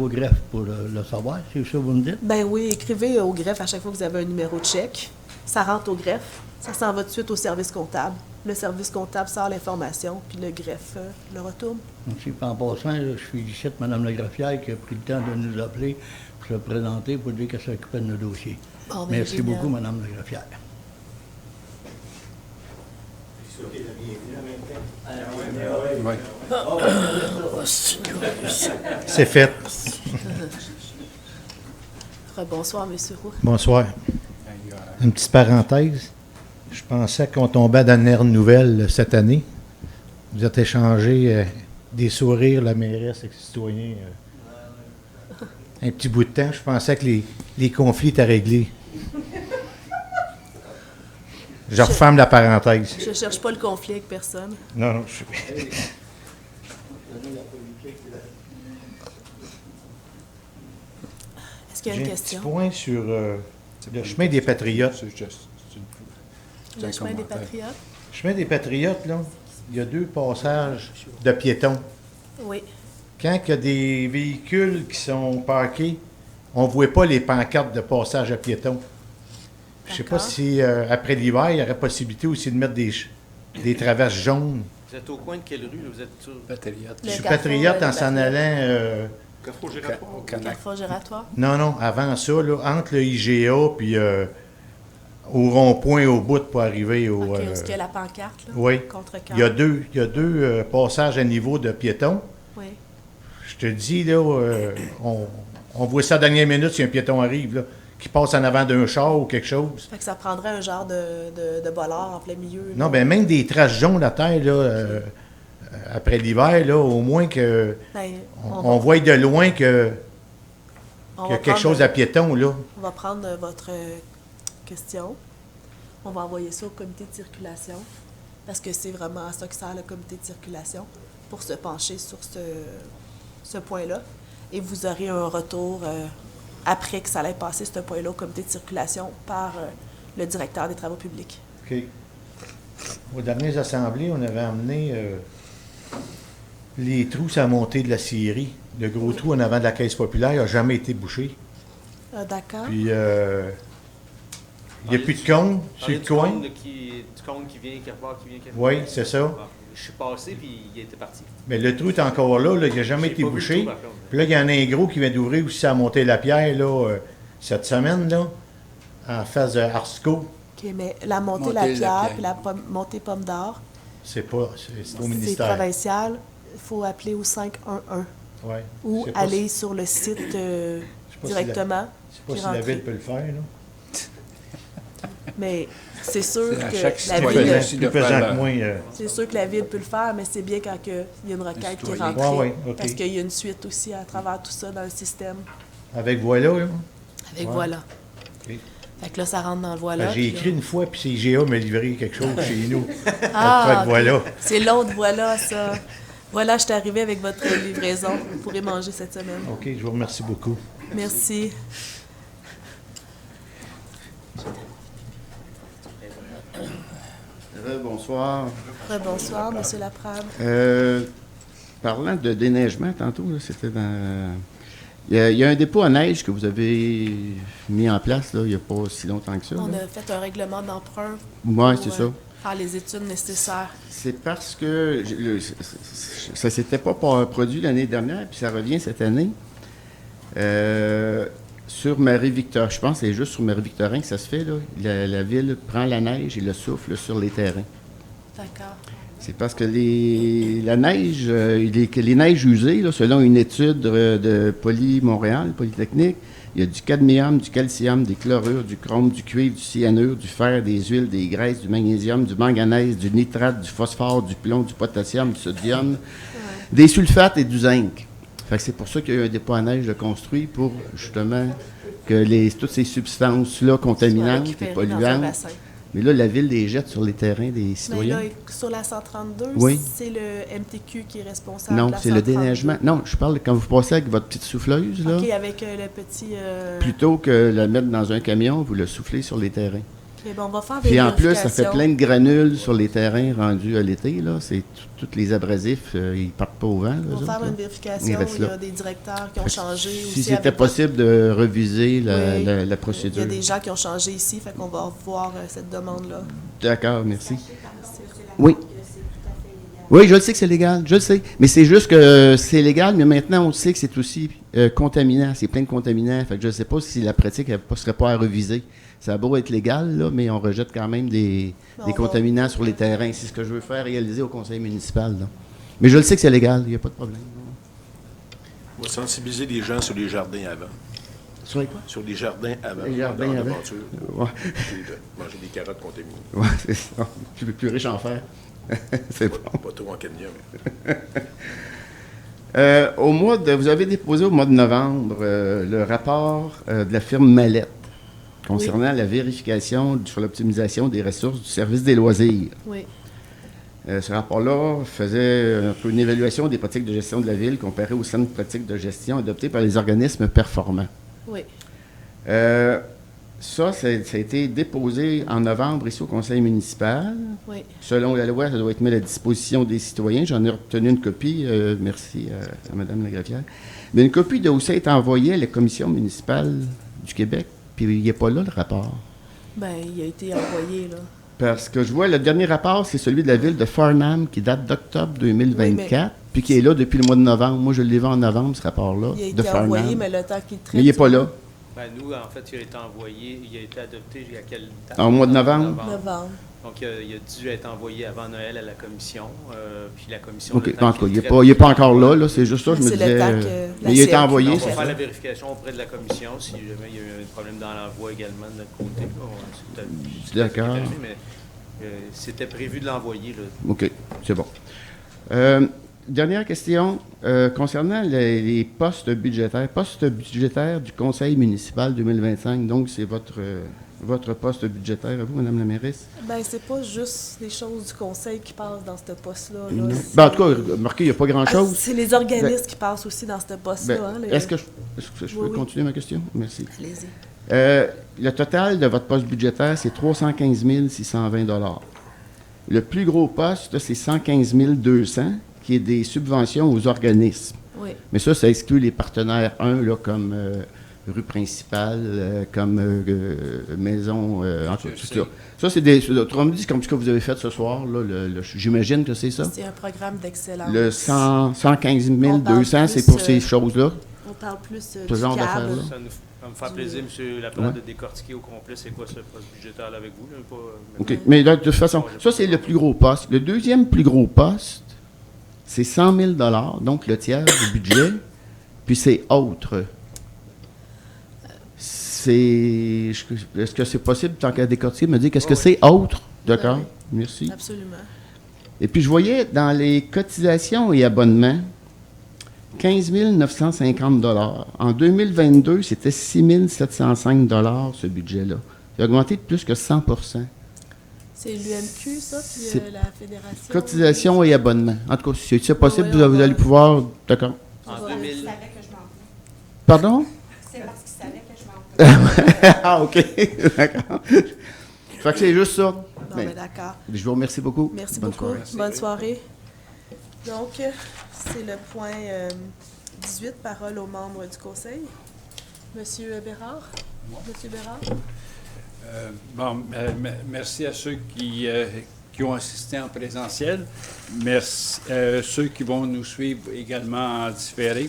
greffe pour le savoir, c'est ça que vous me dites? Ben oui, écrivez au greffe à chaque fois que vous avez un numéro de chèque. Ça rentre au greffe. Ça s'en va tout de suite au service comptable. Le service comptable sort l'information, puis le greffe le retourne. Merci. En passant, je félicite Mme la greffière qui a pris le temps de nous appeler pour se présenter pour dire qu'elle s'occupait de nos dossiers. Oh, ben, merci génial. beaucoup, Mme la greffière. C'est fait. Bonsoir, M. Roux. Bonsoir. Une petite parenthèse. Je pensais qu'on tombait dans une ère nouvelle cette année. Vous êtes échangé des sourires, la mairesse avec les citoyens. Un petit bout de temps, je pensais que les conflits étaient réglés. Je referme la parenthèse. Je cherche pas le conflit avec personne. Non. Est-ce qu'il y a une question? Un petit point sur le chemin des Patriotes. Le chemin des Patriotes? Le chemin des Patriotes, là, il y a 2 passages de piétons. Oui. Quand il y a des véhicules qui sont parqués, on ne voit pas les pancartes de passage à piétons. Je ne sais pas si, après l'hiver, il y aurait possibilité aussi de mettre des traverses jaunes. Vous êtes au coin de quelle rue? Là? Vous êtes sur... Patriote. Je suis patriote en s'en allant... Carrefour Gératoire? Non, avant ça, là, entre le IGA puis au rond-point au bout pour arriver au... OK, est-ce qu'il y a la pancarte, là? Oui. Contre-camp? Il y a deux passages à niveau de piétons. Oui. Je te dis, là, on voit ça à la dernière minute si un piéton arrive, là, qui passe en avant d'un char ou quelque chose. Fait que ça prendrait un genre de bolard en plein milieu. Là. Non, bien, même des traces jaunes à terre, là, après l'hiver, là, au moins que Ben, on voit de loin qu'il y a quelque chose à piéton, là. On va prendre votre question. On va envoyer ça au comité de circulation, parce que c'est vraiment à ça que sert le comité de circulation, pour se pencher sur ce point-là. Et vous aurez un retour après que ça allait passer ce point-là au comité de circulation par le directeur des travaux publics. OK. Aux dernières assemblées, on avait amené les trous à montée de la scierie. Le gros trou en avant de la Caisse populaire n'a jamais été bouché. D'accord. Puis, Il n'y a plus de cône sur le coin. Du cône qui vient quelque part, qui vient quelque part. Oui, c'est ça. Ah, je suis passé, puis il était parti. Mais le trou est encore là, il n'a jamais J'ai été pas vu le bouché. trou, par contre. Puis là, il y en a un gros qui vient d'ouvrir aussi à monter la pierre là, cette semaine, là, en face de Arsco. OK, mais la montée la pierre puis la montée pomme d'or, C'est pas, c'est au c'est ministère. provincial. Il faut appeler au 511 Ouais. ou Je sais pas aller sur le site pas si directement. Je sais pas puis si la rentrer. ville peut le faire, là. Mais c'est sûr C'est à que chaque la citoyen. ville, Aussi Plus de faire pesant la- que moi. c'est sûr que la ville peut le faire, mais c'est bien quand il y a une requête qui est citoyen. rentrée. Ouais, OK. Parce qu'il y a une suite aussi à travers tout ça dans le système. Avec voilà, là. Avec Ouais. voilà. OK. Fait que là, ça rentre dans le voilà. Ben, j'ai puis écrit là- une fois, puis c'est IGA m'a livré quelque chose chez nous. Ah, Fait que voilà. ok. C'est l'autre voilà, ça. Voilà, je suis arrivée avec votre livraison. Vous pourrez manger cette semaine. OK, je vous remercie beaucoup. Merci. Bonsoir. Bonsoir, Monsieur Laprade. Parlant de déneigement, tantôt, là, c'était dans... Il y a un dépôt à neige que vous avez mis en place, là, il n'y a pas si longtemps que ça. On là. a fait un règlement d'emprunt. Ouais, pour, c'est ça. faire les études nécessaires. C'est parce que ça ne s'était pas produit l'année dernière, puis ça revient cette année. Sur Marie-Victorin, je pense que c'est juste sur Marie-Victorin que ça se fait, là. La ville prend la neige et le souffle sur les terrains. D'accord. C'est parce que la neige, les neiges usées, là, selon une étude de Montréal, Polytechnique, il y a du cadmium, du calcium, des chlorures, du chrome, du cuivre, du cyanure, du fer, des huiles, des graisses, du magnésium, du manganèse, du nitrate, du phosphore, du plomb, du potassium, du sodium, des sulfates et du zinc. Fait que c'est pour ça qu'il y a eu un dépôt à neige de construit pour justement que toutes ces substances-là contaminantes et Récupéré dans un polluantes. bassin. Mais là, la ville les jette sur les terrains des Mais citoyens. là, sur la 132, Oui. c'est le MTQ qui est responsable. Non, de la c'est le 132. déneigement. Non, je parle quand vous passez avec votre petite souffleuse, là. OK, avec le petit... Plutôt que la mettre dans un camion, vous le soufflez sur les terrains. OK, bon, on va faire des Puis en plus, ça fait vérifications. plein de granules sur les terrains rendus à l'été, là. C'est tous les abrasifs, ils partent pas au vent, là, On eux va faire autres, là. une vérification. Ils restent Il y là. a des directeurs qui ont Fait que changé si aussi. c'était avec possible de reviser Oui. la Il y procédure. a des gens qui ont changé ici, fait qu'on va revoir cette demande-là. D'accord, merci. Oui. Oui, je le sais que c'est légal, je le sais. Mais c'est juste que c'est légal, mais maintenant, on sait que c'est aussi contaminant. C'est plein de contaminants. Fait que je ne sais pas si la pratique ne serait pas à reviser. Ça a beau être légal, là, mais on rejette quand même des contaminants sur les terrains. C'est ce que je veux faire réaliser au conseil municipal, là. Mais je le sais que c'est légal, il n'y a pas de problème. On va sensibiliser les gens sur les jardins avant. Sur les quoi? Sur les jardins avant. Les jardins dans avant. l'aventure. Ouais. Manger des carottes contaminées. Oui, c'est ça. Plus riche en fer. C'est bon. Pas trop en cadmium. Vous avez déposé au mois de novembre le rapport de la firme Mallette concernant la vérification sur l'optimisation des ressources du service des loisirs. Oui. Ce rapport-là faisait un peu une évaluation des pratiques de gestion de la ville comparées aux saines pratiques de gestion adoptées par les organismes performants. Oui. Ça a été déposé en novembre ici au conseil municipal. Oui. Selon la loi, ça doit être mis à la disposition des citoyens. J'en ai retenu une copie. Merci à Mme Lagraffière. Mais une copie doit aussi être envoyée à la commission municipale du Québec. Puis il n'est pas là, le rapport. Ben, il a été envoyé, là. Parce que je vois, le dernier rapport, c'est celui de la ville de Farnham, qui date d'octobre 2024, puis qui est là depuis le mois de novembre. Moi, je l'ai vu en novembre, ce rapport-là, Il a de été Farnham. envoyé, mais le temps qu'il traite... Mais il n'est pas là. Ben, nous, en fait, il a été envoyé, il a été adopté à quelle date? En mois de novembre? Novembre. Donc, il a dû être envoyé avant Noël à la commission. Puis la commission. OK. le temps En tout cas, qu'il il traite- n'est pas encore là, c'est juste ça, je me C'est le disais. temps que la Mais il a été CRQ envoyé, On c'est va faire ça. la vérification auprès de la commission si jamais il y a eu un problème dans l'envoi également de notre côté. Là. C'est D'accord. Mais c'était prévu de l'envoyer. Là. OK, c'est bon. Dernière question concernant les postes budgétaires du conseil municipal 2025. Donc, c'est votre poste budgétaire à vous, Mme la mairesse? Ben, c'est pas juste les choses du conseil qui passent dans ce poste-là. là. Non. C'est- Ben, en tout cas, remarquez, il n'y a pas grand-chose. C'est les organismes qui passent aussi dans ce poste-là. Ben, hein, les- est-ce que je peux Oui. continuer ma question? Merci. Allez-y. Le total de votre poste budgétaire, c'est 315 620 $. Le plus gros poste, c'est 115 200 qui est des subventions aux organismes. Oui. Mais ça exclut les partenaires 1, là, comme rue principale, comme maison, en tout cas. Ça, c'est des... Autrement dit, comme ce que vous avez fait ce soir, là, j'imagine que c'est ça? C'est un programme d'excellence. Le 115 200, c'est pour ces choses-là? On parle plus Ce du genre câble. d'affaires-là? Ça va me faire plaisir, M. Laplante, de décortiquer au complet c'est quoi ce poste budgétaire avec vous. Là, OK. Mais de toute façon, ça, c'est le plus gros poste. Le deuxième plus gros poste, c'est 100 000 $, donc le tiers du budget, puis c'est autre. Est-ce que c'est possible, tant qu'à décortiquer, de me dire qu'est-ce que c'est autre? D'accord, Oui. merci. Absolument. Et puis, je voyais dans les cotisations et abonnements, 15 950 $. En 2022, c'était 6 705 $, ce budget-là. Il a augmenté de plus que 100 %. C'est l'UMQ, ça, puis C'est la Fédération? Cotisations et abonnements. En tout cas, si c'est possible, Oui, vous allez pouvoir... D'accord. En 2000. Pardon? C'est parce qu'il savait que je m'en Ah, OK. D'accord. Fait que c'est juste ça. Non, Ben, mais d'accord. je vous remercie beaucoup. Merci Bonne beaucoup. soirée. Bonne soirée. Donc, c'est le point 18, parole aux membres du Conseil. Monsieur Bérard? Monsieur Bérard? Merci à ceux qui ont assisté en présentiel. Merci ceux qui vont nous suivre également en différé.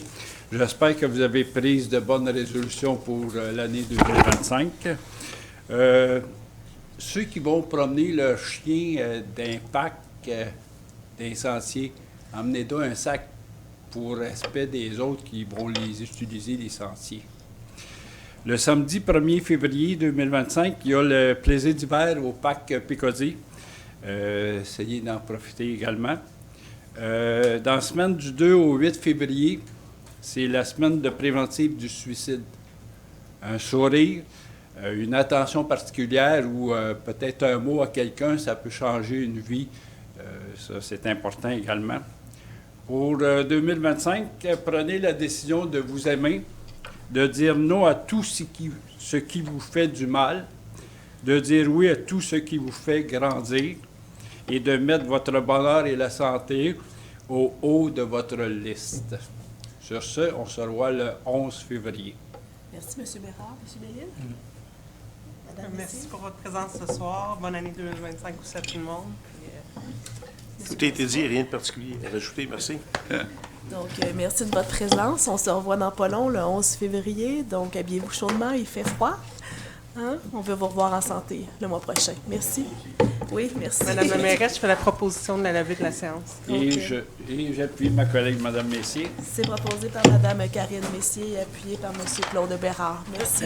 J'espère que vous avez pris de bonnes résolutions pour l'année 2025. Ceux qui vont promener leur chien d'un parc, d'un sentier, emmenez-donc un sac pour respect des autres qui vont les utiliser, les sentiers. Le samedi 1er février 2025, il y a le plaisir d'hiver au parc Picodie. Essayez d'en profiter également. Dans la semaine du 2 au 8 février, c'est la semaine de préventive du suicide. Un sourire, une attention particulière ou peut-être un mot à quelqu'un, ça peut changer une vie. Ça, c'est important également. Pour 2025, prenez la décision de vous aimer, de dire non à tout ce qui vous fait du mal, de dire oui à tout ce qui vous fait grandir et de mettre votre bonheur et la santé au haut de votre liste. Sur ce, on se revoit le 11 février. Merci, M. Bérard. M. Bellil? Madame Merci Messier? pour votre présence ce soir. Bonne année 2025 aussi à tout le monde. Tout a été dit, rien de particulier à rajouter. Merci. Donc, merci de votre présence. On se revoit dans pas long, le 11 février. Donc, habillez-vous chaudement, il fait froid. Hein? On veut vous revoir en santé le mois prochain. Merci. Oui, merci. Madame la mairesse, je fais la proposition de la levée de la séance. Et j'appuie ma collègue Mme Messier. C'est proposé par Mme Karine Messier et appuyé par M. Claude Bérard. Merci.